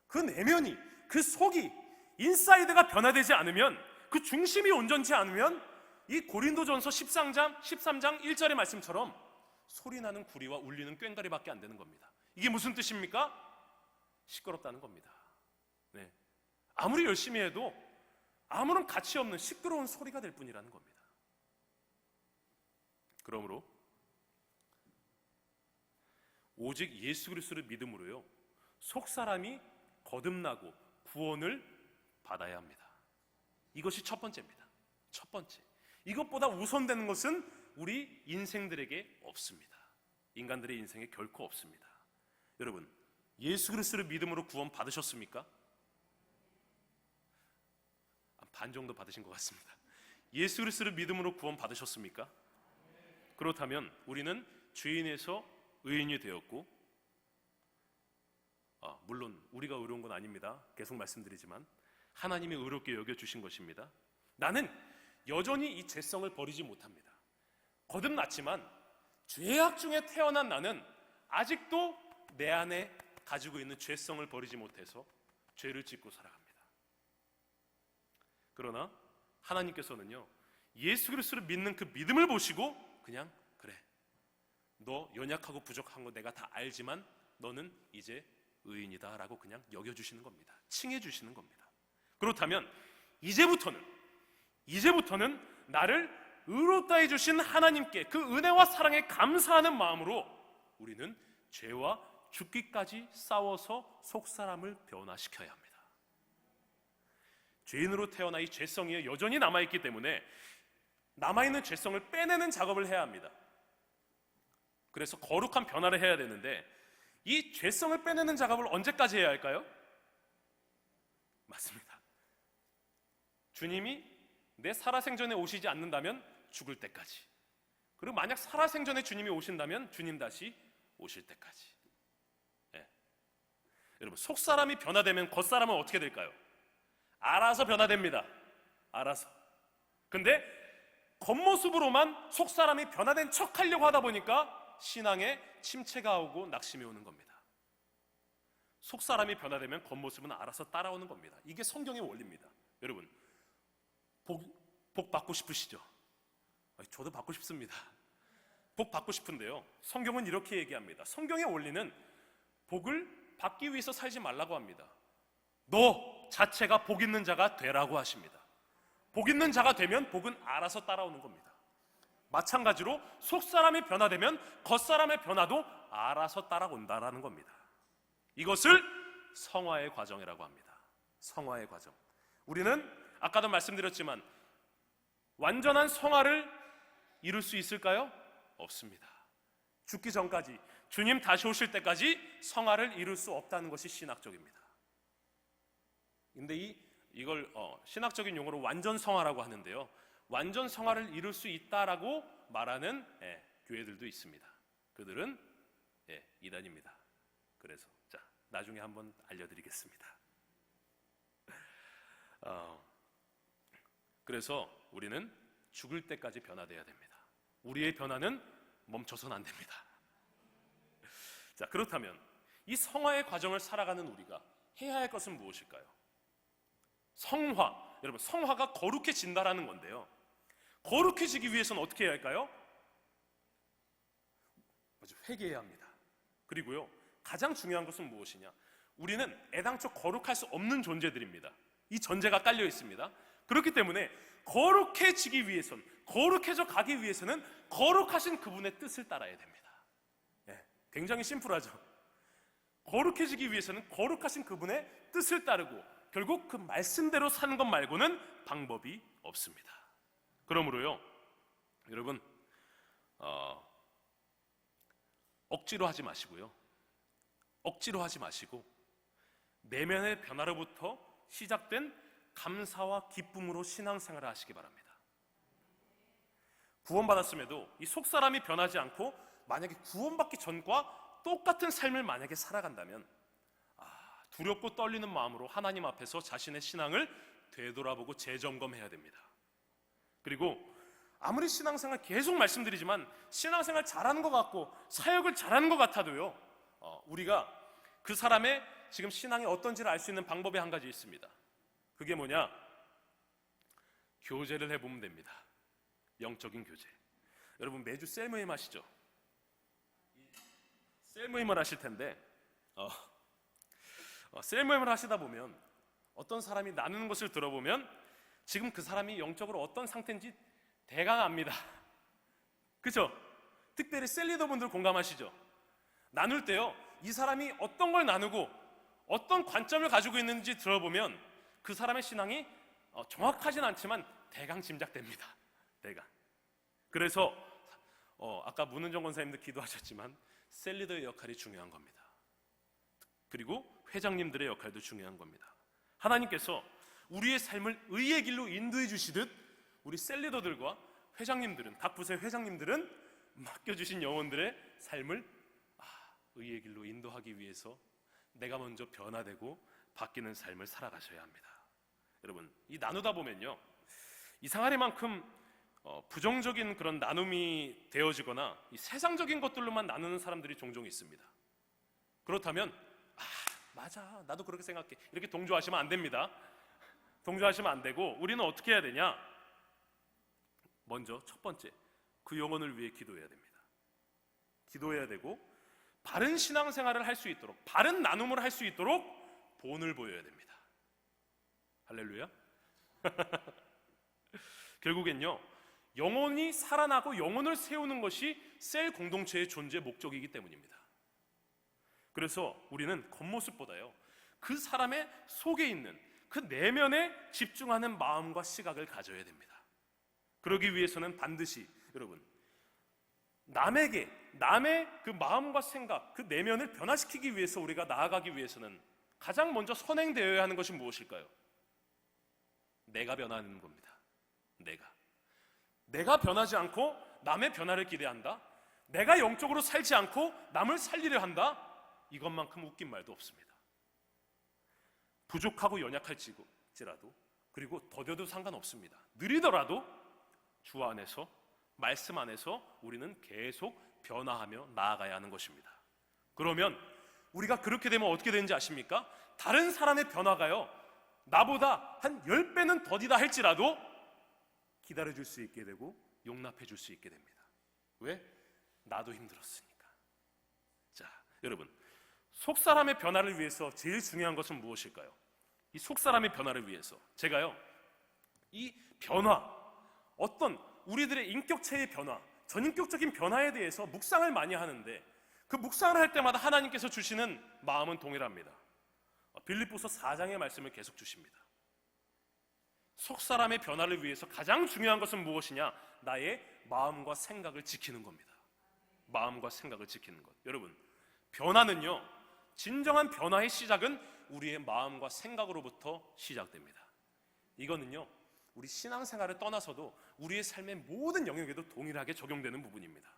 그 내면이, 그 속이, 인사이드가 변화되지 않으면, 그 중심이 온전치 않으면 이 고린도전서 13장 1절의 말씀처럼 소리나는 구리와 울리는 꽹과리밖에 안 되는 겁니다. 이게 무슨 뜻입니까? 시끄럽다는 겁니다. 네. 아무리 열심히 해도 아무런 가치 없는 시끄러운 소리가 될 뿐이라는 겁니다. 그러므로 오직 예수 그리스도를 믿음으로요, 속사람이 거듭나고 구원을 받아야 합니다. 이것이 첫 번째입니다. 첫 번째. 이것보다 우선되는 것은 우리 인생들에게 없습니다. 인간들의 인생에 결코 없습니다. 여러분, 예수 그리스도를 믿음으로 구원 받으셨습니까? 반 정도 받으신 것 같습니다. 예수 그리스도를 믿음으로 구원 받으셨습니까? 그렇다면 우리는 죄인에서 의인이 되었고, 물론 우리가 의로운 건 아닙니다. 계속 말씀드리지만 하나님이 의롭게 여겨주신 것입니다. 나는 여전히 이 죄성을 버리지 못합니다. 거듭났지만 죄악 중에 태어난 나는 아직도 내 안에 가지고 있는 죄성을 버리지 못해서 죄를 짓고 살아갑니다. 그러나 하나님께서는요, 예수 그리스도를 믿는 그 믿음을 보시고 그냥, 그래, 너 연약하고 부족한 거 내가 다 알지만 너는 이제 의인이다 라고 그냥 여겨주시는 겁니다. 칭해주시는 겁니다. 그렇다면 이제부터는 나를 의롭다 해주신 하나님께 그 은혜와 사랑에 감사하는 마음으로 우리는 죄와 죽기까지 싸워서 속사람을 변화시켜야 합니다. 죄인으로 태어나 이 죄성이 여전히 남아있기 때문에 남아있는 죄성을 빼내는 작업을 해야 합니다. 그래서 거룩한 변화를 해야 되는데, 이 죄성을 빼내는 작업을 언제까지 해야 할까요? 맞습니다. 주님이 내 살아생전에 오시지 않는다면 죽을 때까지, 그리고 만약 살아생전에 주님이 오신다면 주님 다시 오실 때까지. 네. 여러분, 속사람이 변화되면 겉사람은 어떻게 될까요? 알아서 변화됩니다. 알아서. 근데 겉모습으로만 속사람이 변화된 척 하려고 하다 보니까 신앙에 침체가 오고 낙심이 오는 겁니다. 속사람이 변화되면 겉모습은 알아서 따라오는 겁니다. 이게 성경의 원리입니다. 여러분, 복 받고 싶으시죠? 저도 받고 싶습니다. 복 받고 싶은데요, 성경은 이렇게 얘기합니다. 성경의 원리는 복을 받기 위해서 살지 말라고 합니다. 너 자체가 복 있는 자가 되라고 하십니다. 복 있는 자가 되면 복은 알아서 따라오는 겁니다. 마찬가지로 속사람이 변화되면 겉사람의 변화도 알아서 따라온다라는 겁니다. 이것을 성화의 과정이라고 합니다. 성화의 과정. 우리는 아까도 말씀드렸지만 완전한 성화를 이룰 수 있을까요? 없습니다. 죽기 전까지, 주님 다시 오실 때까지 성화를 이룰 수 없다는 것이 신학적입니다. 근데 이걸 신학적인 용어로 완전 성화라고 하는데요, 완전 성화를 이룰 수 있다라고 말하는 교회들도 있습니다. 그들은 이단입니다. 그래서 나중에 한번 알려드리겠습니다. 그래서 우리는 죽을 때까지 변화돼야 됩니다. 우리의 변화는 멈춰서는 안 됩니다. 그렇다면 이 성화의 과정을 살아가는 우리가 해야 할 것은 무엇일까요? 성화, 여러분, 성화가 거룩해진다라는 건데요, 거룩해지기 위해서는 어떻게 해야 할까요? 먼저 회개해야 합니다. 그리고요, 가장 중요한 것은 무엇이냐? 우리는 애당초 거룩할 수 없는 존재들입니다. 이 전제가 깔려 있습니다. 그렇기 때문에 거룩해지기 위해선, 거룩해져 가기 위해서는 거룩하신 그분의 뜻을 따라야 됩니다. 굉장히 심플하죠. 거룩해지기 위해서는 거룩하신 그분의 뜻을 따르고 결국 그 말씀대로 사는 것 말고는 방법이 없습니다. 그러므로요, 여러분, 억지로 하지 마시고요. 억지로 하지 마시고 내면의 변화로부터 시작된 감사와 기쁨으로 신앙생활을 하시기 바랍니다. 구원받았음에도 이 속사람이 변하지 않고 만약에 구원받기 전과 똑같은 삶을 만약에 살아간다면 두렵고 떨리는 마음으로 하나님 앞에서 자신의 신앙을 되돌아보고 재점검해야 됩니다. 그리고 아무리 신앙생활 계속 말씀드리지만 신앙생활 잘하는 것 같고 사역을 잘하는 것 같아도요, 우리가 그 사람의 지금 신앙이 어떤지를 알 수 있는 방법이 한 가지 있습니다. 그게 뭐냐? 교제를 해보면 됩니다. 영적인 교제. 여러분 매주 셀 모임 하시죠? 셀 모임을 하실 텐데 셀 모임을 하시다 보면 어떤 사람이 나누는 것을 들어보면 지금 그 사람이 영적으로 어떤 상태인지 대강 압니다. 그죠? 특별히 셀 리더분들 공감하시죠? 나눌 때요, 이 사람이 어떤 걸 나누고 어떤 관점을 가지고 있는지 들어보면 그 사람의 신앙이 정확하진 않지만 대강 짐작됩니다. 대강. 그래서 아까 문은정 권사님도 기도하셨지만 셀 리더의 역할이 중요한 겁니다. 그리고 회장님들의 역할도 중요한 겁니다. 하나님께서 우리의 삶을 의의 길로 인도해 주시듯 우리 셀 리더들과 회장님들은, 각 부서의 회장님들은 맡겨주신 영혼들의 삶을 의의 길로 인도하기 위해서 내가 먼저 변화되고 바뀌는 삶을 살아가셔야 합니다. 여러분, 이 나누다 보면요, 이 생활에만큼 부정적인 그런 나눔이 되어지거나 이 세상적인 것들로만 나누는 사람들이 종종 있습니다. 그렇다면 맞아, 나도 그렇게 생각해, 이렇게 동조하시면 안 됩니다. 동조하시면 안 되고 우리는 어떻게 해야 되냐? 먼저 첫 번째, 그 영혼을 위해 기도해야 됩니다. 기도해야 되고 바른 신앙생활을 할 수 있도록, 바른 나눔을 할 수 있도록 본을 보여야 됩니다. 할렐루야. 결국엔요, 영혼이 살아나고 영혼을 세우는 것이 셀 공동체의 존재 목적이기 때문입니다. 그래서 우리는 겉모습보다요, 그 사람의 속에 있는 그 내면에 집중하는 마음과 시각을 가져야 됩니다. 그러기 위해서는 반드시 여러분, 남의 그 마음과 생각, 그 내면을 변화시키기 위해서 우리가 나아가기 위해서는 가장 먼저 선행되어야 하는 것이 무엇일까요? 내가 변하는 겁니다. 내가 변하지 않고 남의 변화를 기대한다? 내가 영적으로 살지 않고 남을 살리려 한다? 이것만큼 웃긴 말도 없습니다. 부족하고 연약할지라도, 그리고 더뎌도 상관없습니다. 느리더라도 주 안에서, 말씀 안에서 우리는 계속 변화하며 나아가야 하는 것입니다. 그러면 우리가 그렇게 되면 어떻게 되는지 아십니까? 다른 사람의 변화가요, 나보다 한 10배는 더디다 할지라도 기다려줄 수 있게 되고 용납해줄 수 있게 됩니다. 왜? 나도 힘들었으니까. 자, 여러분, 속사람의 변화를 위해서 제일 중요한 것은 무엇일까요? 이 속사람의 변화를 위해서 제가요, 이 변화, 어떤 우리들의 인격체의 변화, 전인격적인 변화에 대해서 묵상을 많이 하는데 그 묵상을 할 때마다 하나님께서 주시는 마음은 동일합니다. 빌립보서 4장의 말씀을 계속 주십니다. 속사람의 변화를 위해서 가장 중요한 것은 무엇이냐? 나의 마음과 생각을 지키는 겁니다. 마음과 생각을 지키는 것. 여러분, 변화는요, 진정한 변화의 시작은 우리의 마음과 생각으로부터 시작됩니다. 이거는요, 우리 신앙생활을 떠나서도 우리의 삶의 모든 영역에도 동일하게 적용되는 부분입니다.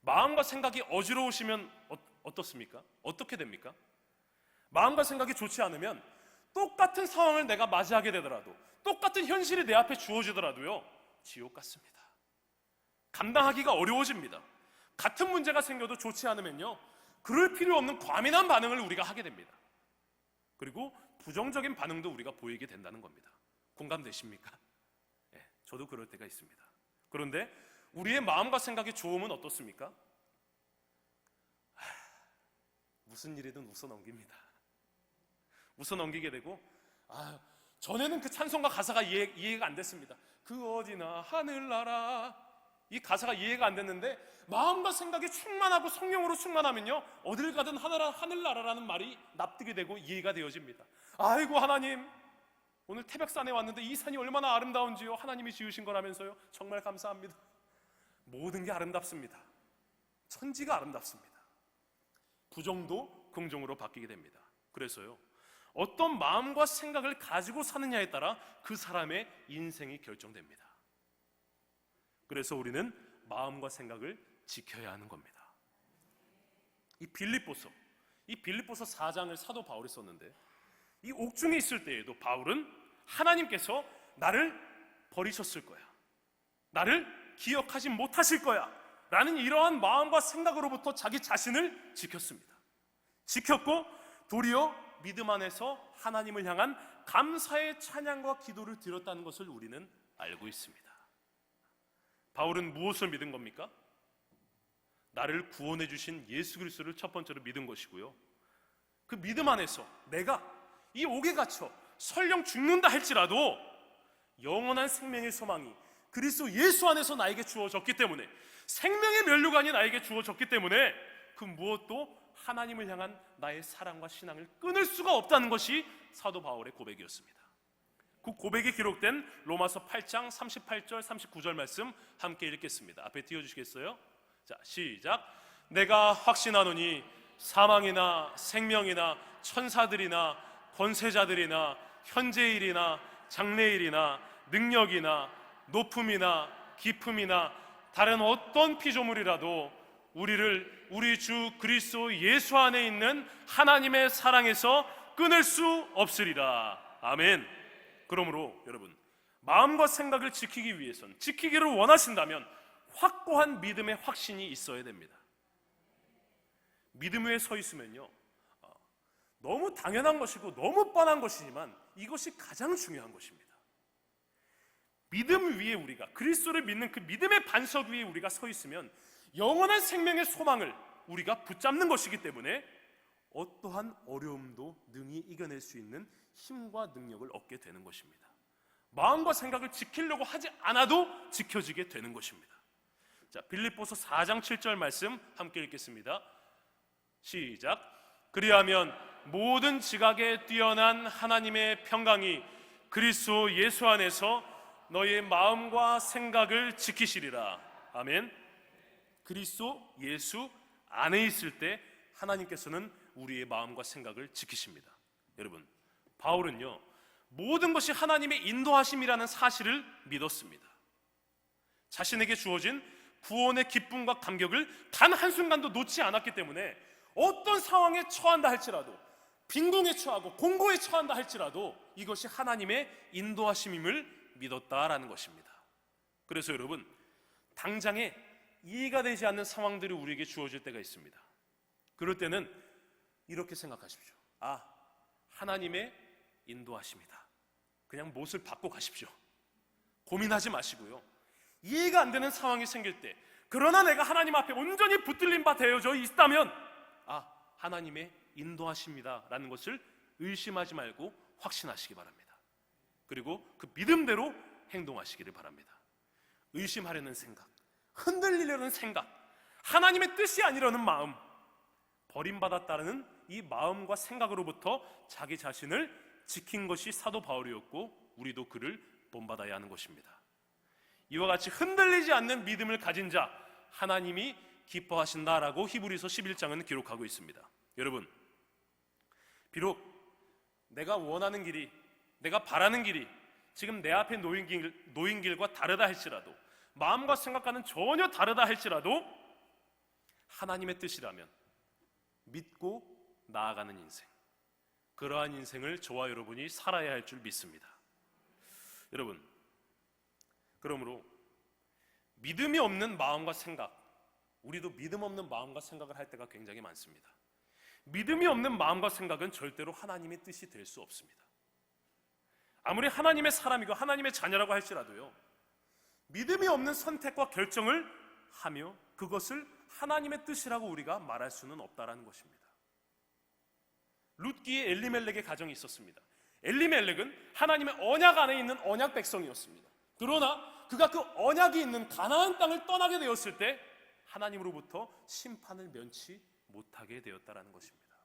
마음과 생각이 어지러우시면 어떻습니까? 어떻게 됩니까? 마음과 생각이 좋지 않으면 똑같은 상황을 내가 맞이하게 되더라도, 똑같은 현실이 내 앞에 주어지더라도요, 지옥 같습니다. 감당하기가 어려워집니다. 같은 문제가 생겨도 좋지 않으면요, 그럴 필요 없는 과민한 반응을 우리가 하게 됩니다. 그리고 부정적인 반응도 우리가 보이게 된다는 겁니다. 공감되십니까? 네, 저도 그럴 때가 있습니다. 그런데 우리의 마음과 생각이 좋으면 어떻습니까? 무슨 일이든 웃어 넘깁니다. 웃어 넘기게 되고, 전에는 그 찬송가 가사가 이해가 안 됐습니다. 그 어디나 하늘나라, 이 가사가 이해가 안 됐는데 마음과 생각이 충만하고 성령으로 충만하면요, 어딜 가든 하늘나라라는 말이 납득이 되고 이해가 되어집니다. 아이고 하나님, 오늘 태백산에 왔는데 이 산이 얼마나 아름다운지요. 하나님이 지으신 거라면서요. 정말 감사합니다. 모든 게 아름답습니다. 천지가 아름답습니다. 부정도 긍정으로 바뀌게 됩니다. 그래서요, 어떤 마음과 생각을 가지고 사느냐에 따라 그 사람의 인생이 결정됩니다. 그래서 우리는 마음과 생각을 지켜야 하는 겁니다. 이 빌립보서 4장을 사도 바울이 썼는데, 이 옥중에 있을 때에도 바울은 하나님께서 나를 버리셨을 거야, 나를 기억하지 못하실 거야 라는 이러한 마음과 생각으로부터 자기 자신을 지켰습니다. 지켰고 도리어 믿음 안에서 하나님을 향한 감사의 찬양과 기도를 드렸다는 것을 우리는 알고 있습니다. 바울은 무엇을 믿은 겁니까? 나를 구원해 주신 예수 그리스도를 첫 번째로 믿은 것이고요, 그 믿음 안에서 내가 이 옥에 갇혀 설령 죽는다 할지라도 영원한 생명의 소망이 그리스도 예수 안에서 나에게 주어졌기 때문에, 생명의 면류관이 나에게 주어졌기 때문에 그 무엇도 하나님을 향한 나의 사랑과 신앙을 끊을 수가 없다는 것이 사도 바울의 고백이었습니다. 그 고백이 기록된 로마서 8장 38절 39절 말씀 함께 읽겠습니다. 앞에 띄워주시겠어요? 자, 시작. 내가 확신하노니 사망이나 생명이나 천사들이나 권세자들이나 현재일이나 장래일이나 능력이나 높음이나 깊음이나 다른 어떤 피조물이라도 우리를 우리 주 그리스도 예수 안에 있는 하나님의 사랑에서 끊을 수 없으리라. 아멘. 그러므로 여러분, 마음과 생각을 지키기 위해선, 지키기를 원하신다면 확고한 믿음의 확신이 있어야 됩니다. 믿음 위에 서 있으면요, 너무 당연한 것이고 너무 뻔한 것이지만 이것이 가장 중요한 것입니다. 믿음 위에, 우리가 그리스도를 믿는 그 믿음의 반석 위에 우리가 서 있으면 영원한 생명의 소망을 우리가 붙잡는 것이기 때문에 어떠한 어려움도 능히 이겨낼 수 있는 힘과 능력을 얻게 되는 것입니다. 마음과 생각을 지키려고 하지 않아도 지켜지게 되는 것입니다. 자, 빌립보서 4장 7절 말씀 함께 읽겠습니다. 시작. 그리하면 모든 지각에 뛰어난 하나님의 평강이 그리스도 예수 안에서 너희의 마음과 생각을 지키시리라. 아멘. 그리스도 예수 안에 있을 때 하나님께서는 우리의 마음과 생각을 지키십니다. 여러분, 바울은요, 모든 것이 하나님의 인도하심이라는 사실을 믿었습니다. 자신에게 주어진 구원의 기쁨과 감격을 단 한순간도 놓지 않았기 때문에 어떤 상황에 처한다 할지라도, 빈궁에 처하고 공고에 처한다 할지라도 이것이 하나님의 인도하심임을 믿었다라는 것입니다. 그래서 여러분, 당장에 이해가 되지 않는 상황들이 우리에게 주어질 때가 있습니다. 그럴 때는 이렇게 생각하십시오. 아, 하나님의 인도하심이다. 그냥 못을 받고 가십시오. 고민하지 마시고요, 이해가 안 되는 상황이 생길 때, 그러나 내가 하나님 앞에 온전히 붙들린 바 되어져 있다면, 아, 하나님의 인도하십니다 라는 것을 의심하지 말고 확신하시기 바랍니다. 그리고 그 믿음대로 행동하시기를 바랍니다. 의심하려는 생각, 흔들리려는 생각, 하나님의 뜻이 아니라는 마음, 버림받았다는 이 마음과 생각으로부터 자기 자신을 지킨 것이 사도 바울이었고, 우리도 그를 본받아야 하는 것입니다. 이와 같이 흔들리지 않는 믿음을 가진 자 하나님이 기뻐하신다라고 히브리서 11장은 기록하고 있습니다. 여러분, 비록 내가 원하는 길이, 내가 바라는 길이 지금 내 앞에 놓인 길과 다르다 할지라도, 마음과 생각과는 전혀 다르다 할지라도 하나님의 뜻이라면 믿고 나아가는 인생, 그러한 인생을 저와 여러분이 살아야 할 줄 믿습니다. 여러분, 그러므로 믿음이 없는 마음과 생각, 우리도 믿음 없는 마음과 생각을 할 때가 굉장히 많습니다. 믿음이 없는 마음과 생각은 절대로 하나님의 뜻이 될 수 없습니다. 아무리 하나님의 사람이고 하나님의 자녀라고 할지라도요, 믿음이 없는 선택과 결정을 하며 그것을 하나님의 뜻이라고 우리가 말할 수는 없다라는 것입니다. 룻기의 엘리멜렉의 가정이 있었습니다. 엘리멜렉은 하나님의 언약 안에 있는 언약 백성이었습니다. 그러나 그가 그 언약이 있는 가나안 땅을 떠나게 되었을 때 하나님으로부터 심판을 면치 못하게 되었다라는 것입니다.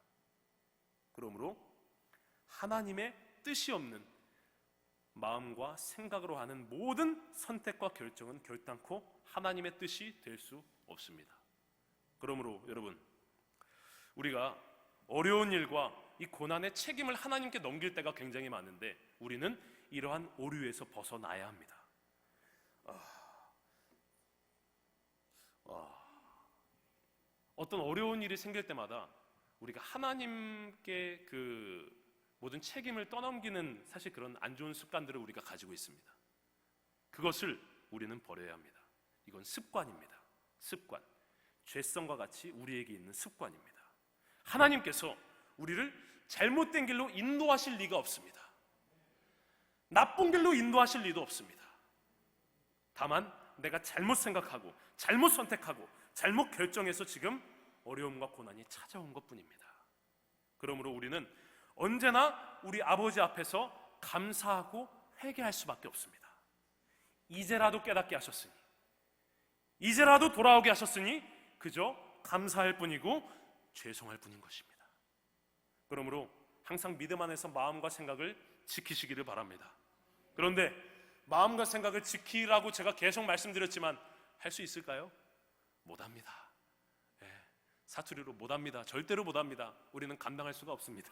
그러므로 하나님의 뜻이 없는 마음과 생각으로 하는 모든 선택과 결정은 결단코 하나님의 뜻이 될 수 없습니다. 그러므로 여러분, 우리가 어려운 일과 이 고난의 책임을 하나님께 넘길 때가 굉장히 많은데 우리는 이러한 오류에서 벗어나야 합니다. 어떤 어려운 일이 생길 때마다 우리가 하나님께 그 모든 책임을 떠넘기는 사실 그런 안 좋은 습관들을 우리가 가지고 있습니다. 그것을 우리는 버려야 합니다. 이건 습관입니다. 습관. 죄성과 같이 우리에게 있는 습관입니다. 하나님께서 우리를 잘못된 길로 인도하실 리가 없습니다. 나쁜 길로 인도하실 리도 없습니다. 다만 내가 잘못 생각하고 잘못 선택하고 잘못 결정해서 지금 어려움과 고난이 찾아온 것뿐입니다. 그러므로 우리는 언제나 우리 아버지 앞에서 감사하고 회개할 수밖에 없습니다. 이제라도 깨닫게 하셨으니, 이제라도 돌아오게 하셨으니 그저 감사할 뿐이고 죄송할 뿐인 것입니다. 그러므로 항상 믿음 안에서 마음과 생각을 지키시기를 바랍니다. 그런데 마음과 생각을 지키라고 제가 계속 말씀드렸지만 할 수 있을까요? 못합니다. 사투리로 못합니다. 절대로 못합니다. 우리는 감당할 수가 없습니다.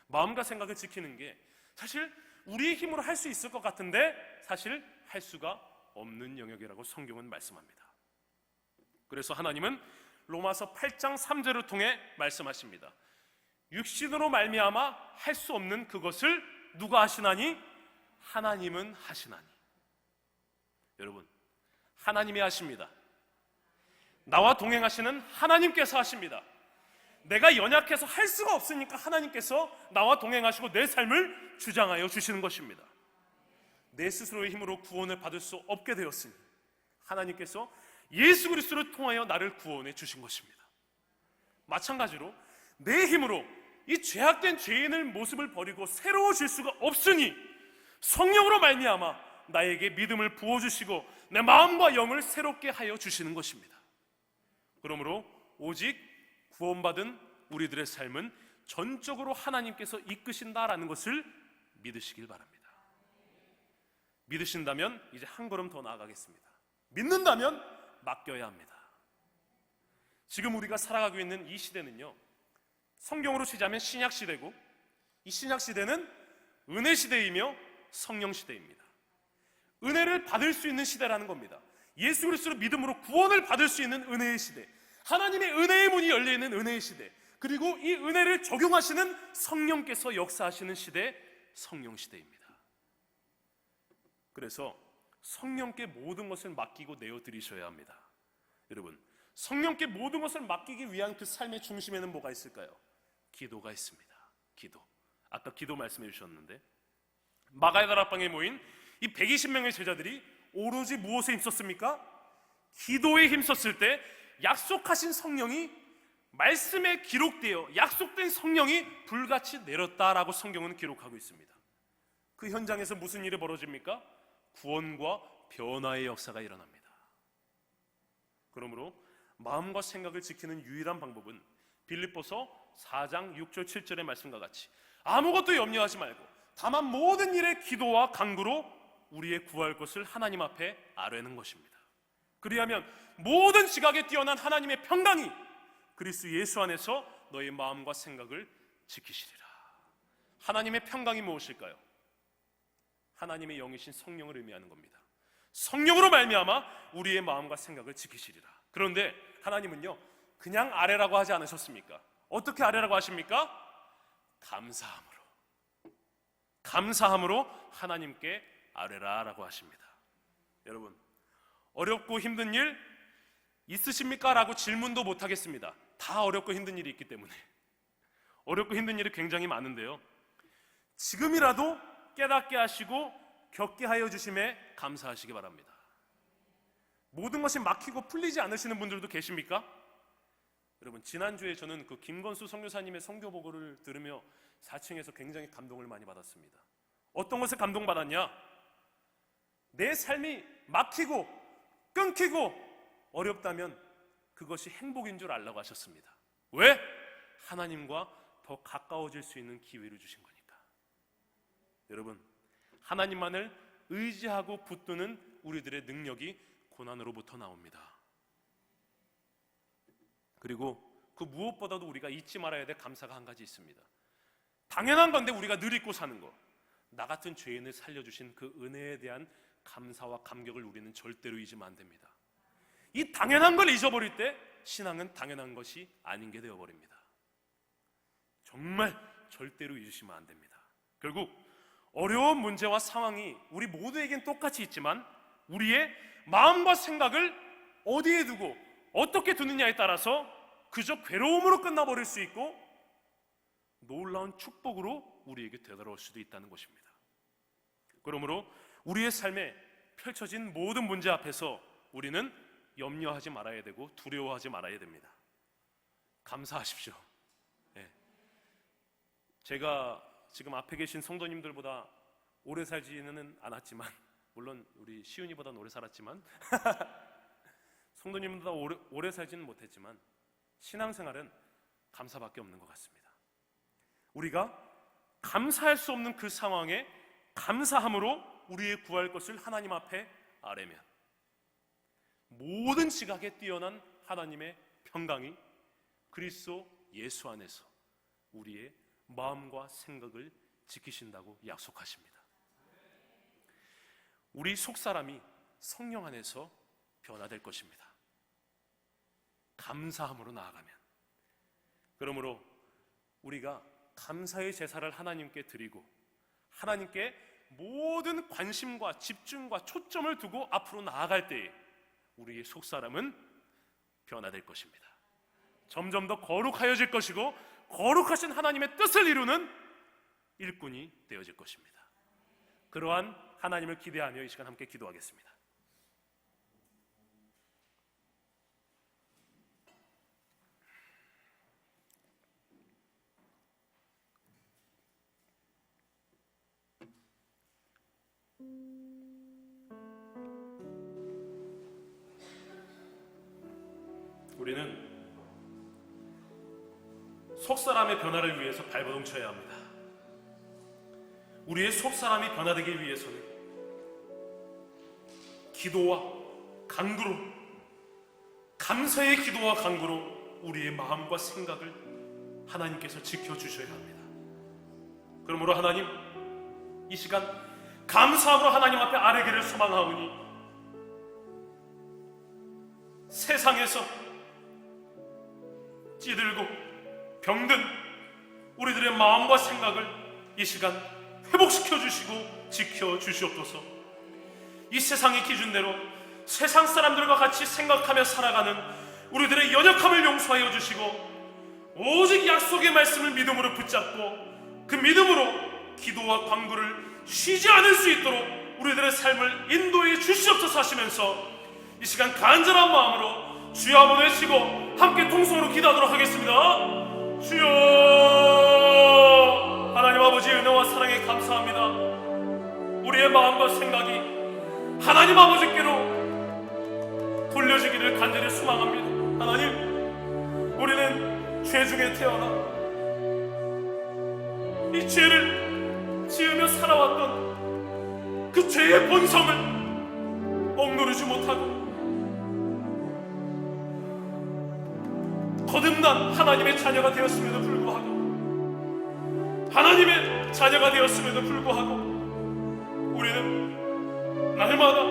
마음과 생각을 지키는 게 사실 우리의 힘으로 할 수 있을 것 같은데 사실 할 수가 없는 영역이라고 성경은 말씀합니다. 그래서 하나님은 로마서 8장 3절을 통해 말씀하십니다. 육신으로 말미암아 할 수 없는 그것을 누가 하시나니? 하나님은 하시나니. 여러분, 하나님이 하십니다. 나와 동행하시는 하나님께서 하십니다. 내가 연약해서 할 수가 없으니까 하나님께서 나와 동행하시고 내 삶을 주장하여 주시는 것입니다. 내 스스로의 힘으로 구원을 받을 수 없게 되었으니 하나님께서 예수 그리스도를 통하여 나를 구원해 주신 것입니다. 마찬가지로 내 힘으로 이 죄악된 죄인의 모습을 버리고 새로워질 수가 없으니 성령으로 말미암아 나에게 믿음을 부어주시고 내 마음과 영을 새롭게 하여 주시는 것입니다. 그러므로 오직 구원받은 우리들의 삶은 전적으로 하나님께서 이끄신다라는 것을 믿으시길 바랍니다. 믿으신다면 이제 한 걸음 더 나아가겠습니다. 믿는다면 맡겨야 합니다. 지금 우리가 살아가고 있는 이 시대는요, 성경으로 치자면 신약 시대고, 이 신약 시대는 은혜 시대이며 성령 시대입니다. 은혜를 받을 수 있는 시대라는 겁니다. 예수 그리스도를 믿음으로 구원을 받을 수 있는 은혜의 시대, 하나님의 은혜의 문이 열려있는 은혜의 시대, 그리고 이 은혜를 적용하시는 성령께서 역사하시는 시대, 성령 시대입니다. 그래서 성령께 모든 것을 맡기고 내어드리셔야 합니다. 여러분, 성령께 모든 것을 맡기기 위한 그 삶의 중심에는 뭐가 있을까요? 기도가 있습니다. 기도. 아까 기도 말씀해 주셨는데 마가의 다락방에 모인 이 120명의 제자들이 오로지 무엇에 힘썼습니까? 기도에 힘썼을 때 약속하신 성령이, 말씀에 기록되어 약속된 성령이 불같이 내렸다라고 성경은 기록하고 있습니다. 그 현장에서 무슨 일이 벌어집니까? 구원과 변화의 역사가 일어납니다. 그러므로 마음과 생각을 지키는 유일한 방법은 빌립보서 4장 6절 7절의 말씀과 같이 아무것도 염려하지 말고 다만 모든 일에 기도와 간구로 우리의 구할 것을 하나님 앞에 아뢰는 것입니다. 그리하면 모든 지각에 뛰어난 하나님의 평강이 그리스도 예수 안에서 너의 마음과 생각을 지키시리라. 하나님의 평강이 무엇일까요? 하나님의 영이신 성령을 의미하는 겁니다. 성령으로 말미암아 우리의 마음과 생각을 지키시리라. 그런데 하나님은요, 그냥 아뢰라고 하지 않으셨습니까? 어떻게 아뢰라고 하십니까? 감사함으로 하나님께 아뢰라라고 하십니다. 여러분, 어렵고 힘든 일 있으십니까? 라고 질문도 못 하겠습니다. 다 어렵고 힘든 일이 있기 때문에. 어렵고 힘든 일이 굉장히 많은데요, 지금이라도 깨닫게 하시고 겪게 하여 주심에 감사하시기 바랍니다. 모든 것이 막히고 풀리지 않으시는 분들도 계십니까? 여러분, 지난주에 저는 그 김건수 선교사님의 선교 보고를 들으며 4층에서 굉장히 감동을 많이 받았습니다. 어떤 것에 감동받았냐? 내 삶이 막히고 끊기고 어렵다면 그것이 행복인 줄 알라고 하셨습니다. 왜? 하나님과 더 가까워질 수 있는 기회를 주신 거니까. 여러분, 하나님만을 의지하고 붙드는 우리들의 능력이 고난으로부터 나옵니다. 그리고 그 무엇보다도 우리가 잊지 말아야 될 감사가 한 가지 있습니다. 당연한 건데 우리가 늘 잊고 사는 거. 나 같은 죄인을 살려주신 그 은혜에 대한 감사와 감격을 우리는 절대로 잊으면 안 됩니다. 이 당연한 걸 잊어버릴 때 신앙은 당연한 것이 아닌 게 되어버립니다. 정말 절대로 잊으시면 안 됩니다. 결국 어려운 문제와 상황이 우리 모두에겐 똑같이 있지만 우리의 마음과 생각을 어디에 두고 어떻게 두느냐에 따라서 그저 괴로움으로 끝나버릴 수 있고 놀라운 축복으로 우리에게 되돌아올 수도 있다는 것입니다. 그러므로 우리의 삶에 펼쳐진 모든 문제 앞에서 우리는 염려하지 말아야 되고 두려워하지 말아야 됩니다. 감사하십시오. 네. 제가 지금 앞에 계신 성도님들보다 오래 살지는 않았지만, 물론 우리 시윤이보다는 오래 살았지만 성도님보다 오래 살지는 못했지만 신앙생활은 감사밖에 없는 것 같습니다. 우리가 감사할 수 없는 그 상황에 감사함으로 우리의 구할 것을 하나님 앞에 아뢰면 모든 지각에 뛰어난 하나님의 평강이 그리스도 예수 안에서 우리의 마음과 생각을 지키신다고 약속하십니다. 우리 속사람이 성령 안에서 변화될 것입니다. 감사함으로 나아가면. 그러므로 우리가 감사의 제사를 하나님께 드리고 하나님께 모든 관심과 집중과 초점을 두고 앞으로 나아갈 때에 우리의 속사람은 변화될 것입니다. 점점 더 거룩하여질 것이고 거룩하신 하나님의 뜻을 이루는 일꾼이 되어질 것입니다. 그러한 하나님을 기대하며 이 시간 함께 기도하겠습니다. 우리는 속사람의 변화를 위해서 발버둥 쳐야 합니다. 우리의 속사람이 변화되기 위해서는 기도와 간구로, 감사의 기도와 간구로 우리의 마음과 생각을 하나님께서 지켜주셔야 합니다. 그러므로 하나님, 이 시간 감사함으로 하나님 앞에 아뢰기를 소망하오니 세상에서 찌들고 병든 우리들의 마음과 생각을 이 시간 회복시켜 주시고 지켜 주시옵소서. 이 세상의 기준대로 세상 사람들과 같이 생각하며 살아가는 우리들의 연약함을 용서하여 주시고 오직 약속의 말씀을 믿음으로 붙잡고 그 믿음으로 기도와 간구를 쉬지 않을 수 있도록 우리들의 삶을 인도해 주시옵소서 하시면서 이 시간 간절한 마음으로 주여 한번 외치고 함께 통성으로 기도하도록 하겠습니다. 주여, 하나님 아버지의 은혜와 사랑에 감사합니다. 우리의 마음과 생각이 하나님 아버지께로 돌려지기를 간절히 소망합니다. 하나님, 우리는 죄 중에 태어나 이 죄를 지으며 살아왔던 그 죄의 본성을 억누르지 못하고 거듭난 하나님의 자녀가 되었음에도 불구하고 하나님의 자녀가 되었음에도 불구하고 우리는 날마다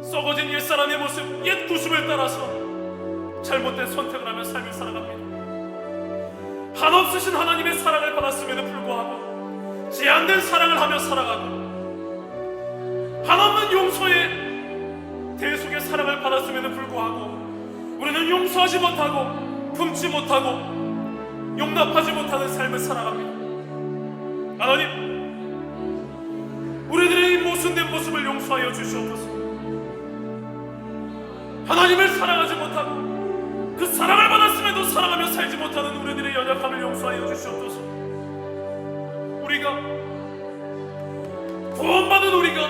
썩어진 옛사람의 모습, 옛 구습을 따라서 잘못된 선택을 하며 삶을 살아갑니다. 한없으신 하나님의 사랑을 받았음에도 불구하고 제한된 사랑을 하며 살아가고 한없는 용서의 대속의 사랑을 받았음에도 불구하고 우리는 용서하지 못하고 품지 못하고 용납하지 못하는 삶을 살아갑니다. 하나님, 우리들의 이 모순된 모습을 용서하여 주시옵소서. 하나님을 사랑하지 못하고 그 사랑을 받았음에도 사랑하며 살지 못하는 우리들의 연약함을 용서하여 주시옵소서. 우리가 구원받은 우리가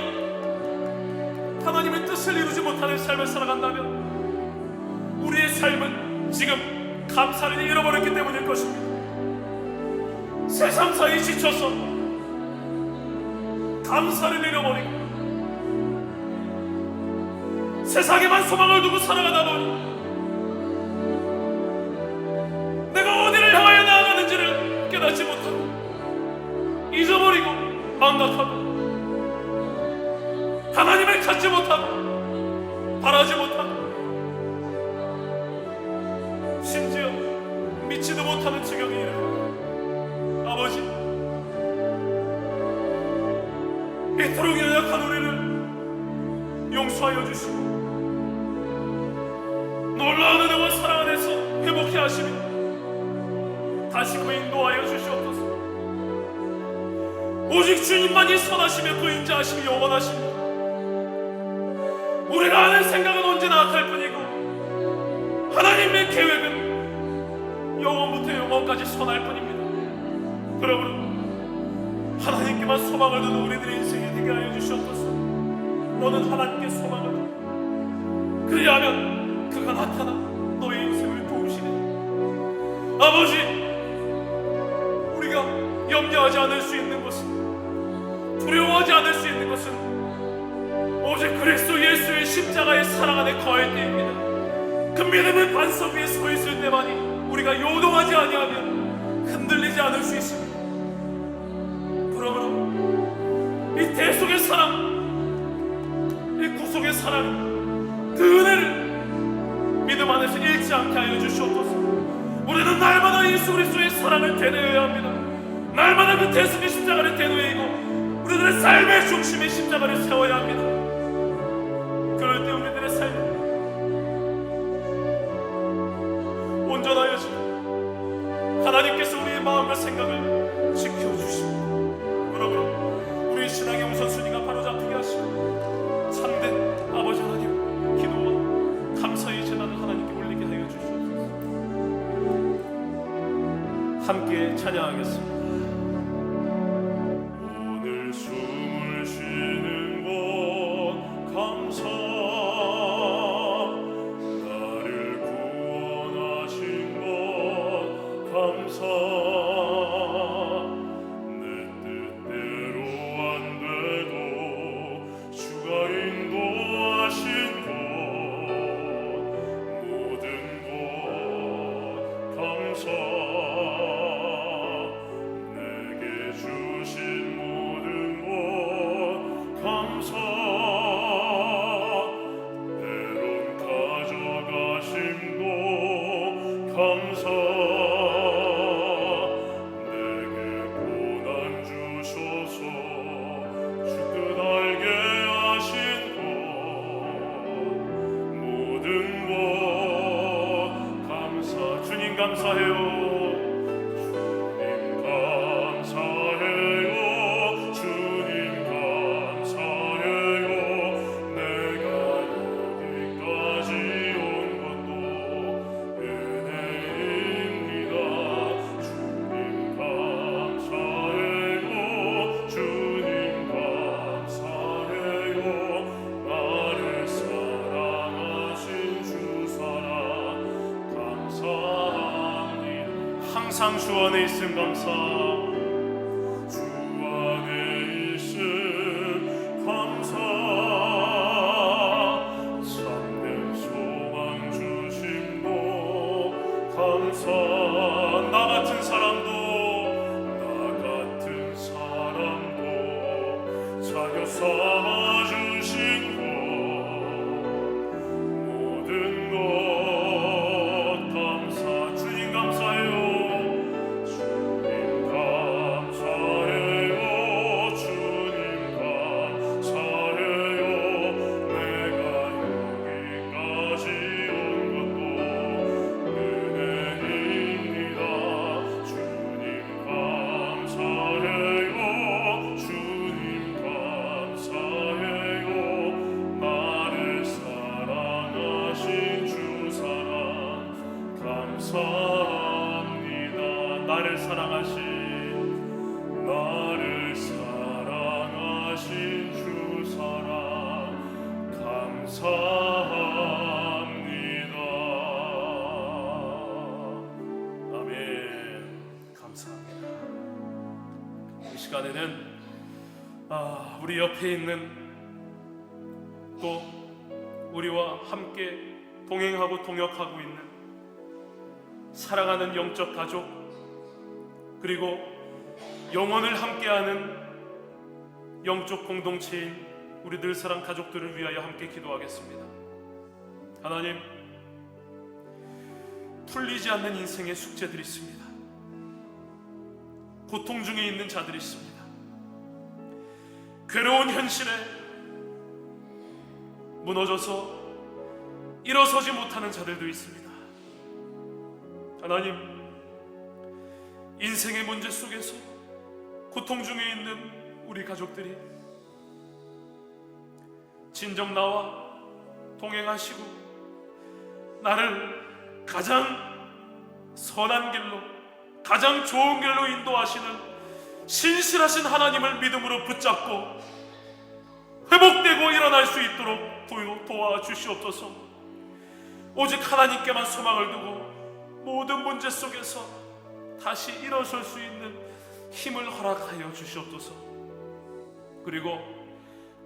하나님의 뜻을 이루지 못하는 삶을 살아간다면 우리의 삶은 지금 감사를 잃어버렸기 때문일 것입니다. 세상사에 지쳐서 감사를 잃어버리고 세상에만 소망을 두고 살아가다 보니 내가 어디를 향하여 나아가는지를 깨닫지 못하고 잊어버리고 망각하고 하나님을 찾지 못하고 바라지 못하고 심지어 믿지도 못하는 지경에 이르러 아버지, 이토록 연약한 우리를 용서하여 주시고 놀라운 은혜와 사랑 안에서 회복해 하시며 다시금 인도하여 주시옵소서. 오직 주님만이 선하시며 그 인자하심이 영원하십니다. 우리가 하는 생각은 언제나 악할 뿐이고 하나님의 계획은 영원부터 영원까지 선할 뿐입니다. 그러므로 하나님께만 소망을 두는 우리들의 인생이 되게 하여 주시옵소서. 너는 하나님께 소망을 두고 그리하면 그가 나타나 너의 인생을 도우시네. 아버지, 우리가 염려하지 않을 수 있는 것은, 두려워하지 않을 수 있는 것은 오직 그리스도 예수의 십자가의 사랑 안에 거할 때입니다. 그 믿음의 반석 위에 서 있을 때만이 우리가 요동하지 아니하면 흔들리지 않을 수 있습니다. 그러므로 이 대속의 사랑, 이 구속의 사랑, 그 은혜를 믿음 안에서 잃지 않게 하여 주시옵소서. 우리는 날마다 예수 그리스도의 사랑을 되뇌어야 합니다. 날마다 그 대속의 십자가를 되뇌이고 우리들의 삶의 중심에 십자가를 세워야 합니다. 그럴 때 우리들의 삶은 온전하여지고 하나님께서 우리의 마음과 생각을 지켜주십니다. 그러므로 우리 신앙의 우선순위가 바로 잡히게 하시고 참된 아버지 하나님 기도와 감사의 제단을 하나님께 올리게 하여 주시옵소서. 함께 찬양하겠습니다. 오늘 숨을 쉬는 것 감사, 나를 구원하신 것 감사, 내 뜻대로 안 돼도 주가 인도하신 것 모든 것 감사, 내게 주신 모든 것 감사, 때론 가져가심도 감사, 내게 고난 주셔서 주 뜻 알게 하신 것 모든 것 감사. 주님 감사해요. 주님 감사해요. 내가 여기까지 온 것도 은혜입니다. 주님 감사해요. 주님 감사해요. 나를 사랑하신 주 사랑 감사합니다. 항상 주 안에 있음 감사. 주 안에 있음 감사, 참된 소망 주심도 감사, 나 같은 사람도 자녀 삼아 주신 것 모든 것 감사. 주님 감사해요. 은혜입니다. 감사합니다. 아멘. 감사합니다. 이 시간에는 우리 옆에 있는 또 우리와 함께 동행하고 동역하고 있는 사랑하는 영적 가족, 그리고 영원을 함께하는 영적 공동체인 우리 늘사랑 가족들을 위하여 함께 기도하겠습니다. 하나님, 풀리지 않는 인생의 숙제들이 있습니다. 고통 중에 있는 자들이 있습니다. 괴로운 현실에 무너져서 일어서지 못하는 자들도 있습니다. 하나님, 인생의 문제 속에서 고통 중에 있는 우리 가족들이 진정 나와 동행하시고 나를 가장 선한 길로, 가장 좋은 길로 인도하시는 신실하신 하나님을 믿음으로 붙잡고 회복되고 일어날 수 있도록 도와주시옵소서. 오직 하나님께만 소망을 두고 모든 문제 속에서 다시 일어설 수 있는 힘을 허락하여 주시옵소서. 그리고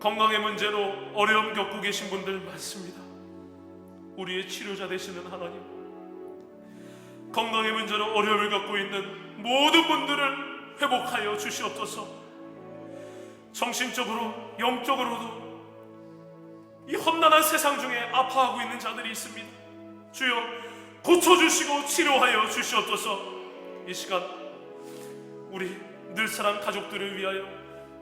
건강의 문제로 어려움 겪고 계신 분들 많습니다. 우리의 치료자 되시는 하나님, 건강의 문제로 어려움을 겪고 있는 모든 분들을 회복하여 주시옵소서. 정신적으로 영적으로도 이 험난한 세상 중에 아파하고 있는 자들이 있습니다. 주여 고쳐주시고 치료하여 주시옵소서. 이 시간 우리 늘사랑 가족들을 위하여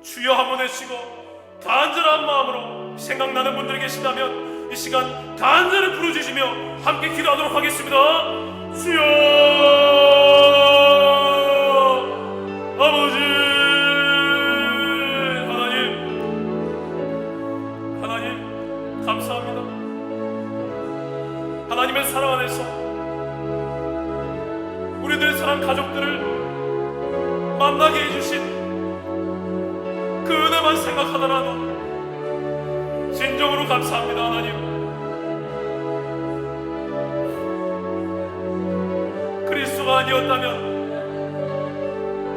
주여 한번 외치고 간절한 마음으로 생각나는 분들이 계시다면 이 시간 간절히 부르짖으며 함께 기도하도록 하겠습니다. 주여 아버지 하나님 감사합니다. 하나님의 사랑 안에서 우리들 사랑 가족들을 만나게 해주신 그 은혜만 생각하더라도 진정으로 감사합니다. 하나님, 그리스도가 아니었다면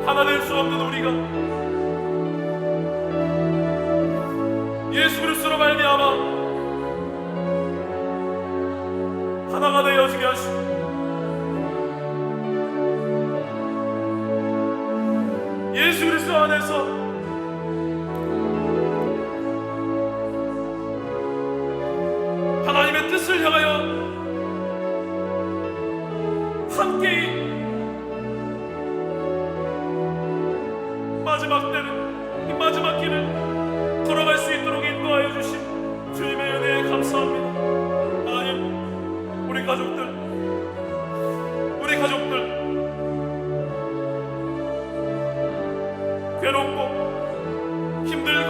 하나 될 수 없는 우리가 예수 그리스도로 말미암아 하나가 되어지게 하시고 예수 그리스도 안에서 하나님의 뜻을 향하여 함께 마지막 때는 이 마지막 길을 걸어갈 수 있도록 인도하여 주신 주님의 은혜에 감사합니다. 하나님, 우리 가족들 괴롭고 힘들고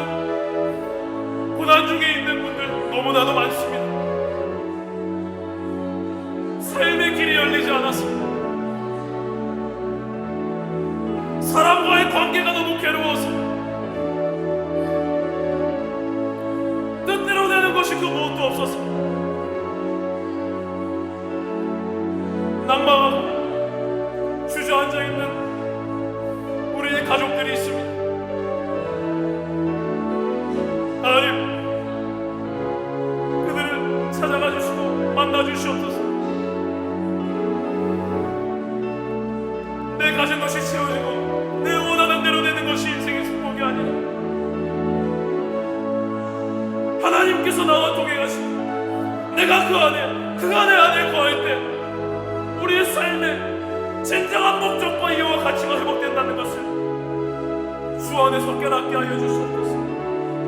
고난 중에 있는 분들 너무나도 많습니다. 삶의 길이 열리지 않았습니다. 사람과의 관계가 너무 괴로워서 뜻대로 되는 것이 그 무엇도 없어서 낭망하고 주저앉아 있는 우리의 가족들이 있습니다. 하나님, 그들을 찾아가 주시고 만나 주시옵소서. 내 가진 것이 채워지고 내 원하는 대로 되는 것이 인생의 축복이 아니라 하나님께서 나와 동행하시고 내가 그 안에 거할 때 우리의 삶의 진정한 목적과 이유와 가치가 회복된다는 것을 주 안에서 깨닫게 하여 주시옵소서.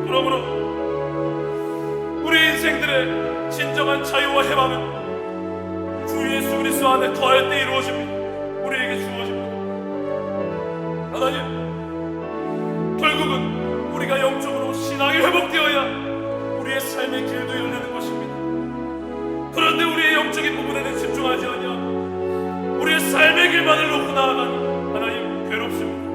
그러므로 우리 인생들의 진정한 자유와 해방은 주 예수 그리스도 안에 거할 때 이루어집니다. 우리에게 주어집니다. 하나님, 결국은 우리가 영적으로 신앙이 회복되어야 우리의 삶의 길도 열리는 것입니다. 그런데 우리의 영적인 부분에는 집중하지 아니하고 우리의 삶의 길만을 놓고 나아가니 하나님, 괴롭습니다.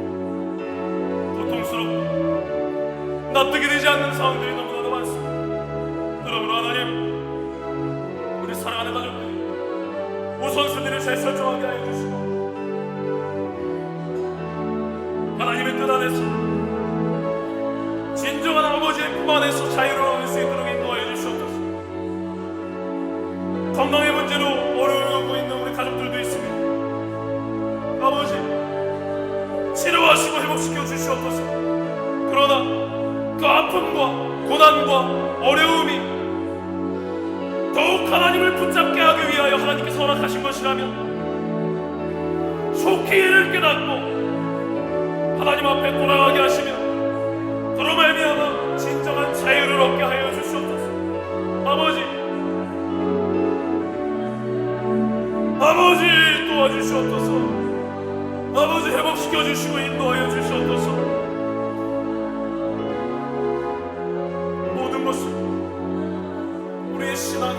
고통스럽고 납득이 되지 않는 상황들이 너무나도 많습니다. 그러므로 하나님, 우리 사랑하는 가족들 우선순위를 잘 설정하게 하여 주시고 하나님의 뜻 안에서 진정한 아버지의 품 안에서 자유로울 수 있도록 인도하여 주시옵소서. 건강의 문제로 어려움을 겪고 있는 우리 가족들도 있습니다. 아버지, 치료하시고 회복시켜 주시옵소서. 그러나 그 아픔과 고난과 어려움이 더욱 하나님을 붙잡게 하기 위하여 하나님께서 허락하신 것이라면 속히 이를 깨닫고 하나님 앞에 돌아가게 하시며 그로 말미암아 진정한 자유를 얻게 하여 주시옵소서. 아버지 도와주시옵소서. 아버지 회복시켜 주시고 인도하여 주시옵소서. 모든 것은 우리의 신앙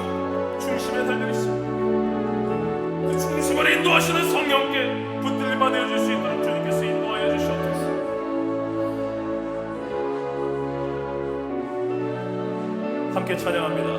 중심에 달려 있습니다. 그 중심을 인도하시는 성령께 붙들림 받아 줄 수 있도록 주님께서 인도하여 주시옵소서. 함께 찬양합니다.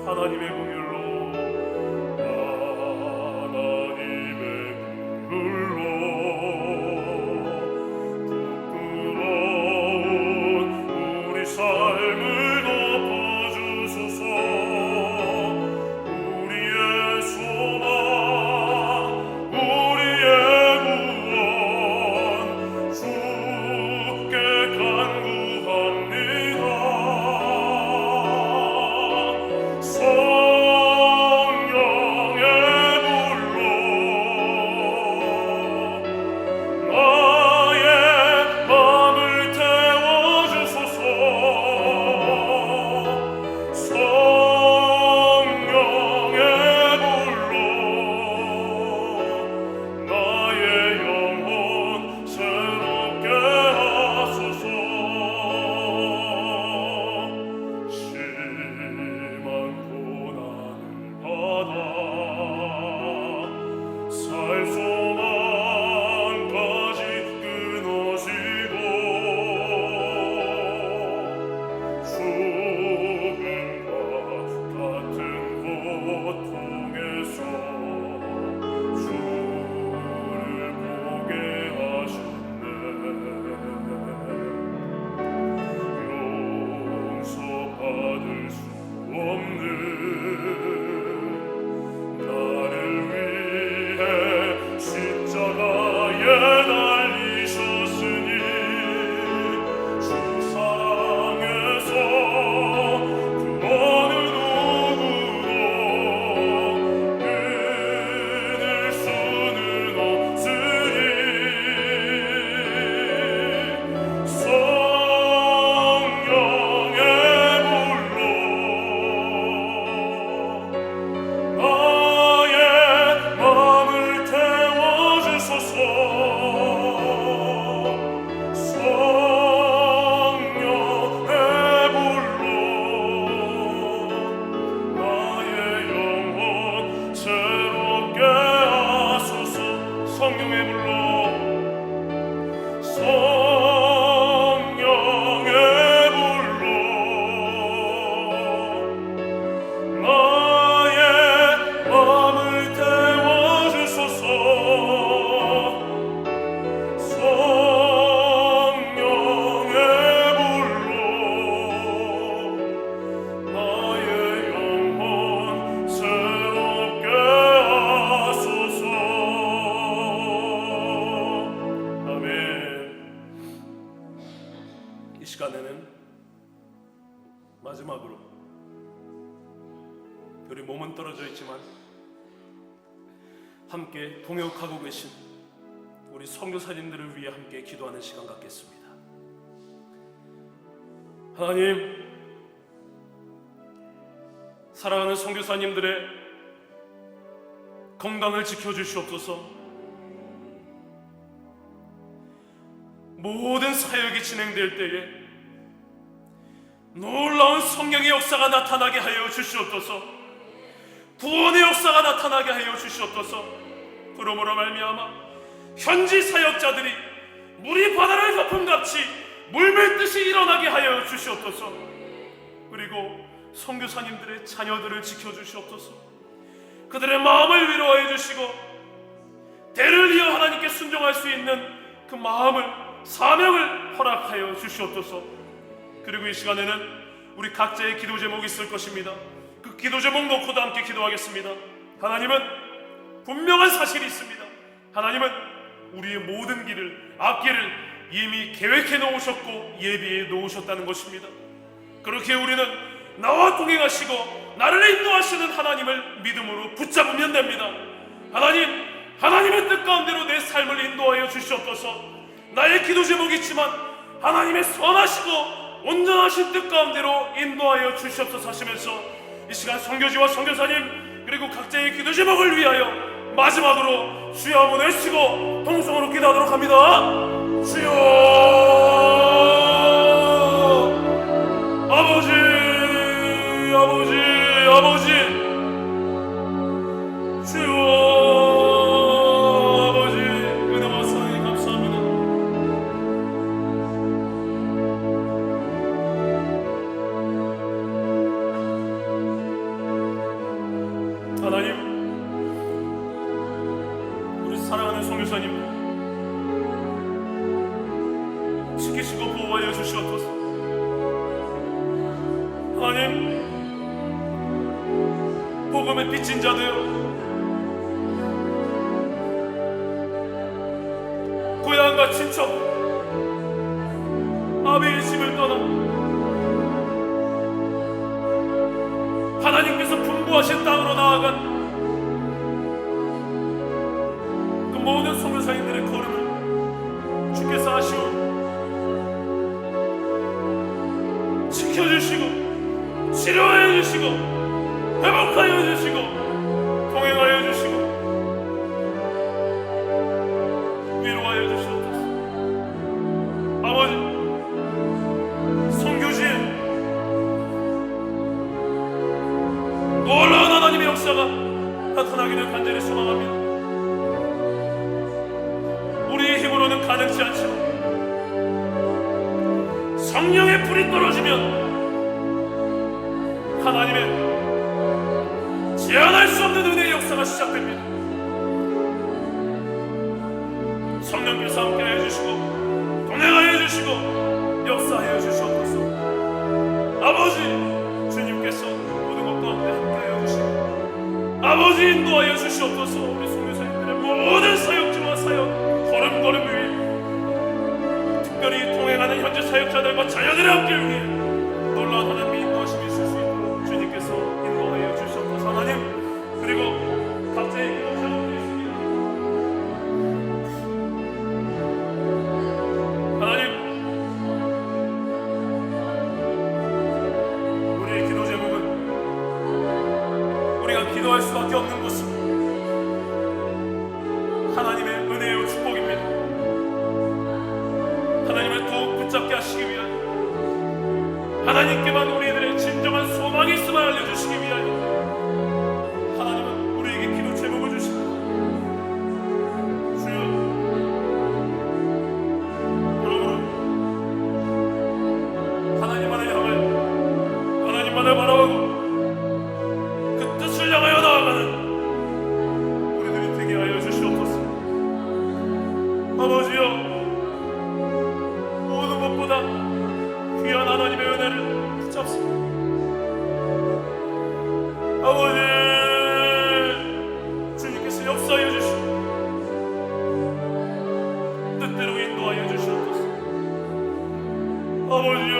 하나님의 긍휼로 부끄러운 우리 삶을 덮어주소서. 우리의 소망 우리의 구원 주께 간구합니다. 성령의 불로 나의 맘을 태워주소서. 성령의 불로 나의 영혼 새롭게 하소서. 심한 고난을 받아 살 소망까지 끊어지고 죽음과 같은 고통에서 주를 보게 하셨네. 용서받을 수 없는 나를 위해 십자가에 달리셨으니 주 사랑에서 그 어느 누구도 끊을 수는 없으니 성령의 불로 나의 맘을 태워주소서. 성령의 불로 나의 영혼 새롭게 하소서. 성령의 불로 성령의 불로 나의 맘을 태워주소서. 성령의 불로 나의 영혼 새롭게 하소서. 아멘. 이 시간에는 마지막으로 우리 몸은 떨어져 있지만 함께 동역하고 계신 우리 선교사님들을 위해 함께 기도하는 시간 갖겠습니다. 하나님, 사랑하는 선교사님들의 건강을 지켜주시옵소서. 모든 사역이 진행될 때에 놀라운 성령의 역사가 나타나게 하여 주시옵소서. 구원의 역사가 나타나게 하여 주시옵소서. 그러므로 말미암아 현지 사역자들이 물이 바다를 덮음같이 물밀듯이 일어나게 하여 주시옵소서. 그리고 선교사님들의 자녀들을 지켜주시옵소서. 그들의 마음을 위로하여 주시고 대를 이어 하나님께 순종할 수 있는 그 마음을, 사명을 허락하여 주시옵소서. 그리고 이 시간에는 우리 각자의 기도 제목이 있을 것입니다. 그 기도 제목 놓고도 함께 기도하겠습니다. 하나님은 분명한 사실이 있습니다. 하나님은 우리의 모든 길을, 앞길을 이미 계획해 놓으셨고 예비해 놓으셨다는 것입니다. 그렇게 우리는 나와 동행하시고 나를 인도하시는 하나님을 믿음으로 붙잡으면 됩니다. 하나님의 뜻 가운데로 내 삶을 인도하여 주시옵소서. 나의 기도 제목이 있지만 하나님의 선하시고 온전하신 뜻 가운데로 인도하여 주시옵소서 하시면서 이 시간 선교지와 선교사님 그리고 각자의 기도 제목을 위하여 마지막으로 주여 한번 외치고 통성으로 기도하도록 합니다. 주여 아버지 주여 아버지 은혜와 사랑에 감사합니다. 하나님, 우리 사랑하는 선교사님 지키시고 보호하여 주시옵소서. 하나님, 복음의 빚진 자도요, 고향과 친척, 아비의 집을 떠나 하나님께서 분부하신 땅으로 나아간 그 모든 선교사님들의 걸음을 주께서 아시오 지켜주시고 치료하여 주시고 회복하여 주시고 동행하여 주시고 위로하여 주시옵소서. 아버지, 선교지에 놀라운 하나님의 역사가 나타나기를 간절히 소망합니다. 우리의 힘으로는 가능치 않지만 성령의 불이 떨어지면 하나님의 제한할 수 없는 은혜의 역사가 시작됩니다. 성령께서 함께하여 주시고 동행하여 주시고 역사하여 주시옵소서. 아버지, 주님께서 모든 것 가운데 함께하여 주시고 아버지 인도하여 주시옵소서. 우리 선교사님들의 모든 사역지와 사역 걸음걸음 위에 특별히 동행하는 현재 사역자들과 자녀들의 앞길 위에 놀라운 하나님의 인도하심이 있을 수 있도록 주님께서 인도하여 주시옵소서. 하나님, 그리고 각자의 기도 제목이 있습니다. 하나님, 우리의 기도 제목은 우리가 기도할 수밖에 없는 곳은 하나님의 은혜요 축복입니다. 하나님을 더욱 붙잡게 하시기 위하여 하나님께만 우리들의 진정한 소망이 있음을 알려주시기 위하여 하나님은 우리에게 기도 제목을 주십니다. 주여, 그러므로 하나님만을 향하여 하나님만을 바라보고 그 뜻을 향하여 나아가는 우리들이 되게 하여 주시옵소서. 아버지여, 모든 것보다 귀한 하나님의 은혜를 붙잡습니다. 아버지, 주님께서 역사하여 주시고 뜻대로 인도하여 주시옵소서. 아버지요,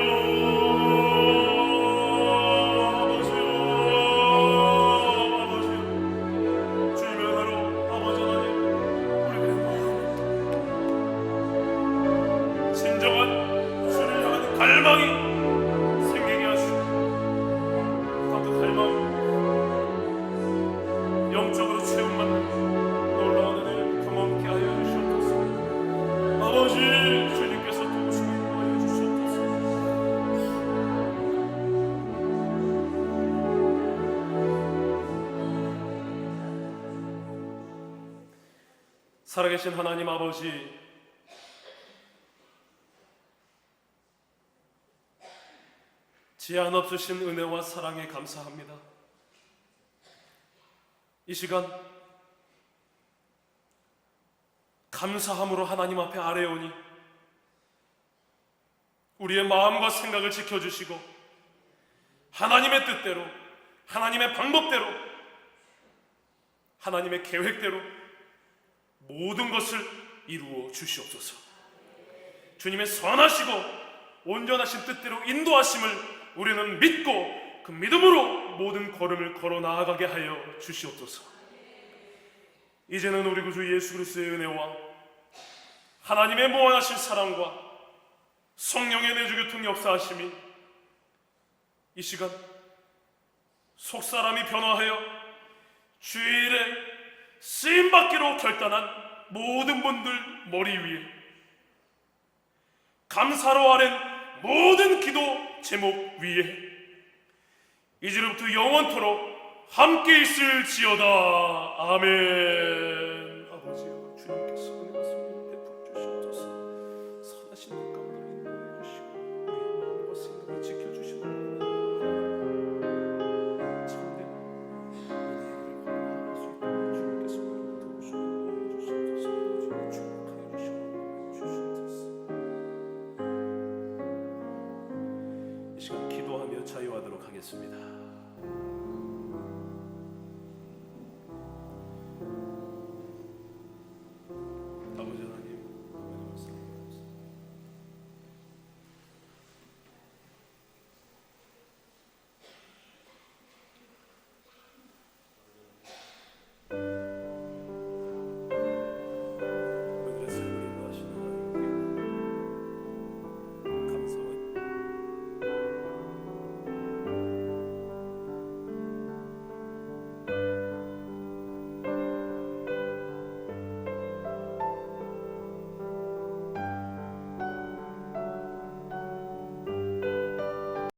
주님의 은혜로 아버지 하나님 우리들의 마음에 진정한 주를 향하는 갈망이 생기게 하시고 그 갈망 영적으로 체험받는 놀라운 은혜를 경험케 하여 주시옵소서. 아버지, 주님께서 도우시고 인도하여 주시옵소서. 살아계신 하나님 아버지, 제한 없으신 은혜와 사랑에 감사합니다. 이 시간 감사함으로 하나님 앞에 아뢰오니 우리의 마음과 생각을 지켜주시고 하나님의 뜻대로, 하나님의 방법대로, 하나님의 계획대로 모든 것을 이루어 주시옵소서. 주님의 선하시고 온전하신 뜻대로 인도하심을 우리는 믿고 그 믿음으로 모든 걸음을 걸어 나아가게 하여 주시옵소서. 이제는 우리 구주 예수 그리스도의 은혜와 하나님의 무한하신 사랑과 성령의 내주교통 역사하심이 이 시간 속사람이 변화하여 주일에 쓰임받기로 결단한 모든 분들 머리 위에 감사로 아랜 모든 기도 제목 위에 이제부터 영원토록 함께 있을지어다. 아멘. 아버지여, 주님께서 은혜 말씀을 베풀어 주시옵소서. 선하신 것 가운데 인도해 주시고 우리의 마음과 생각을 지켜주시고 참된 은혜를 나아갈 수 있도록 주님께서 우리를 도우시고 인도해 주시옵소서. 축복하여 주시옵소서. 이 시간 기도하며 자유하도록 하겠습니다.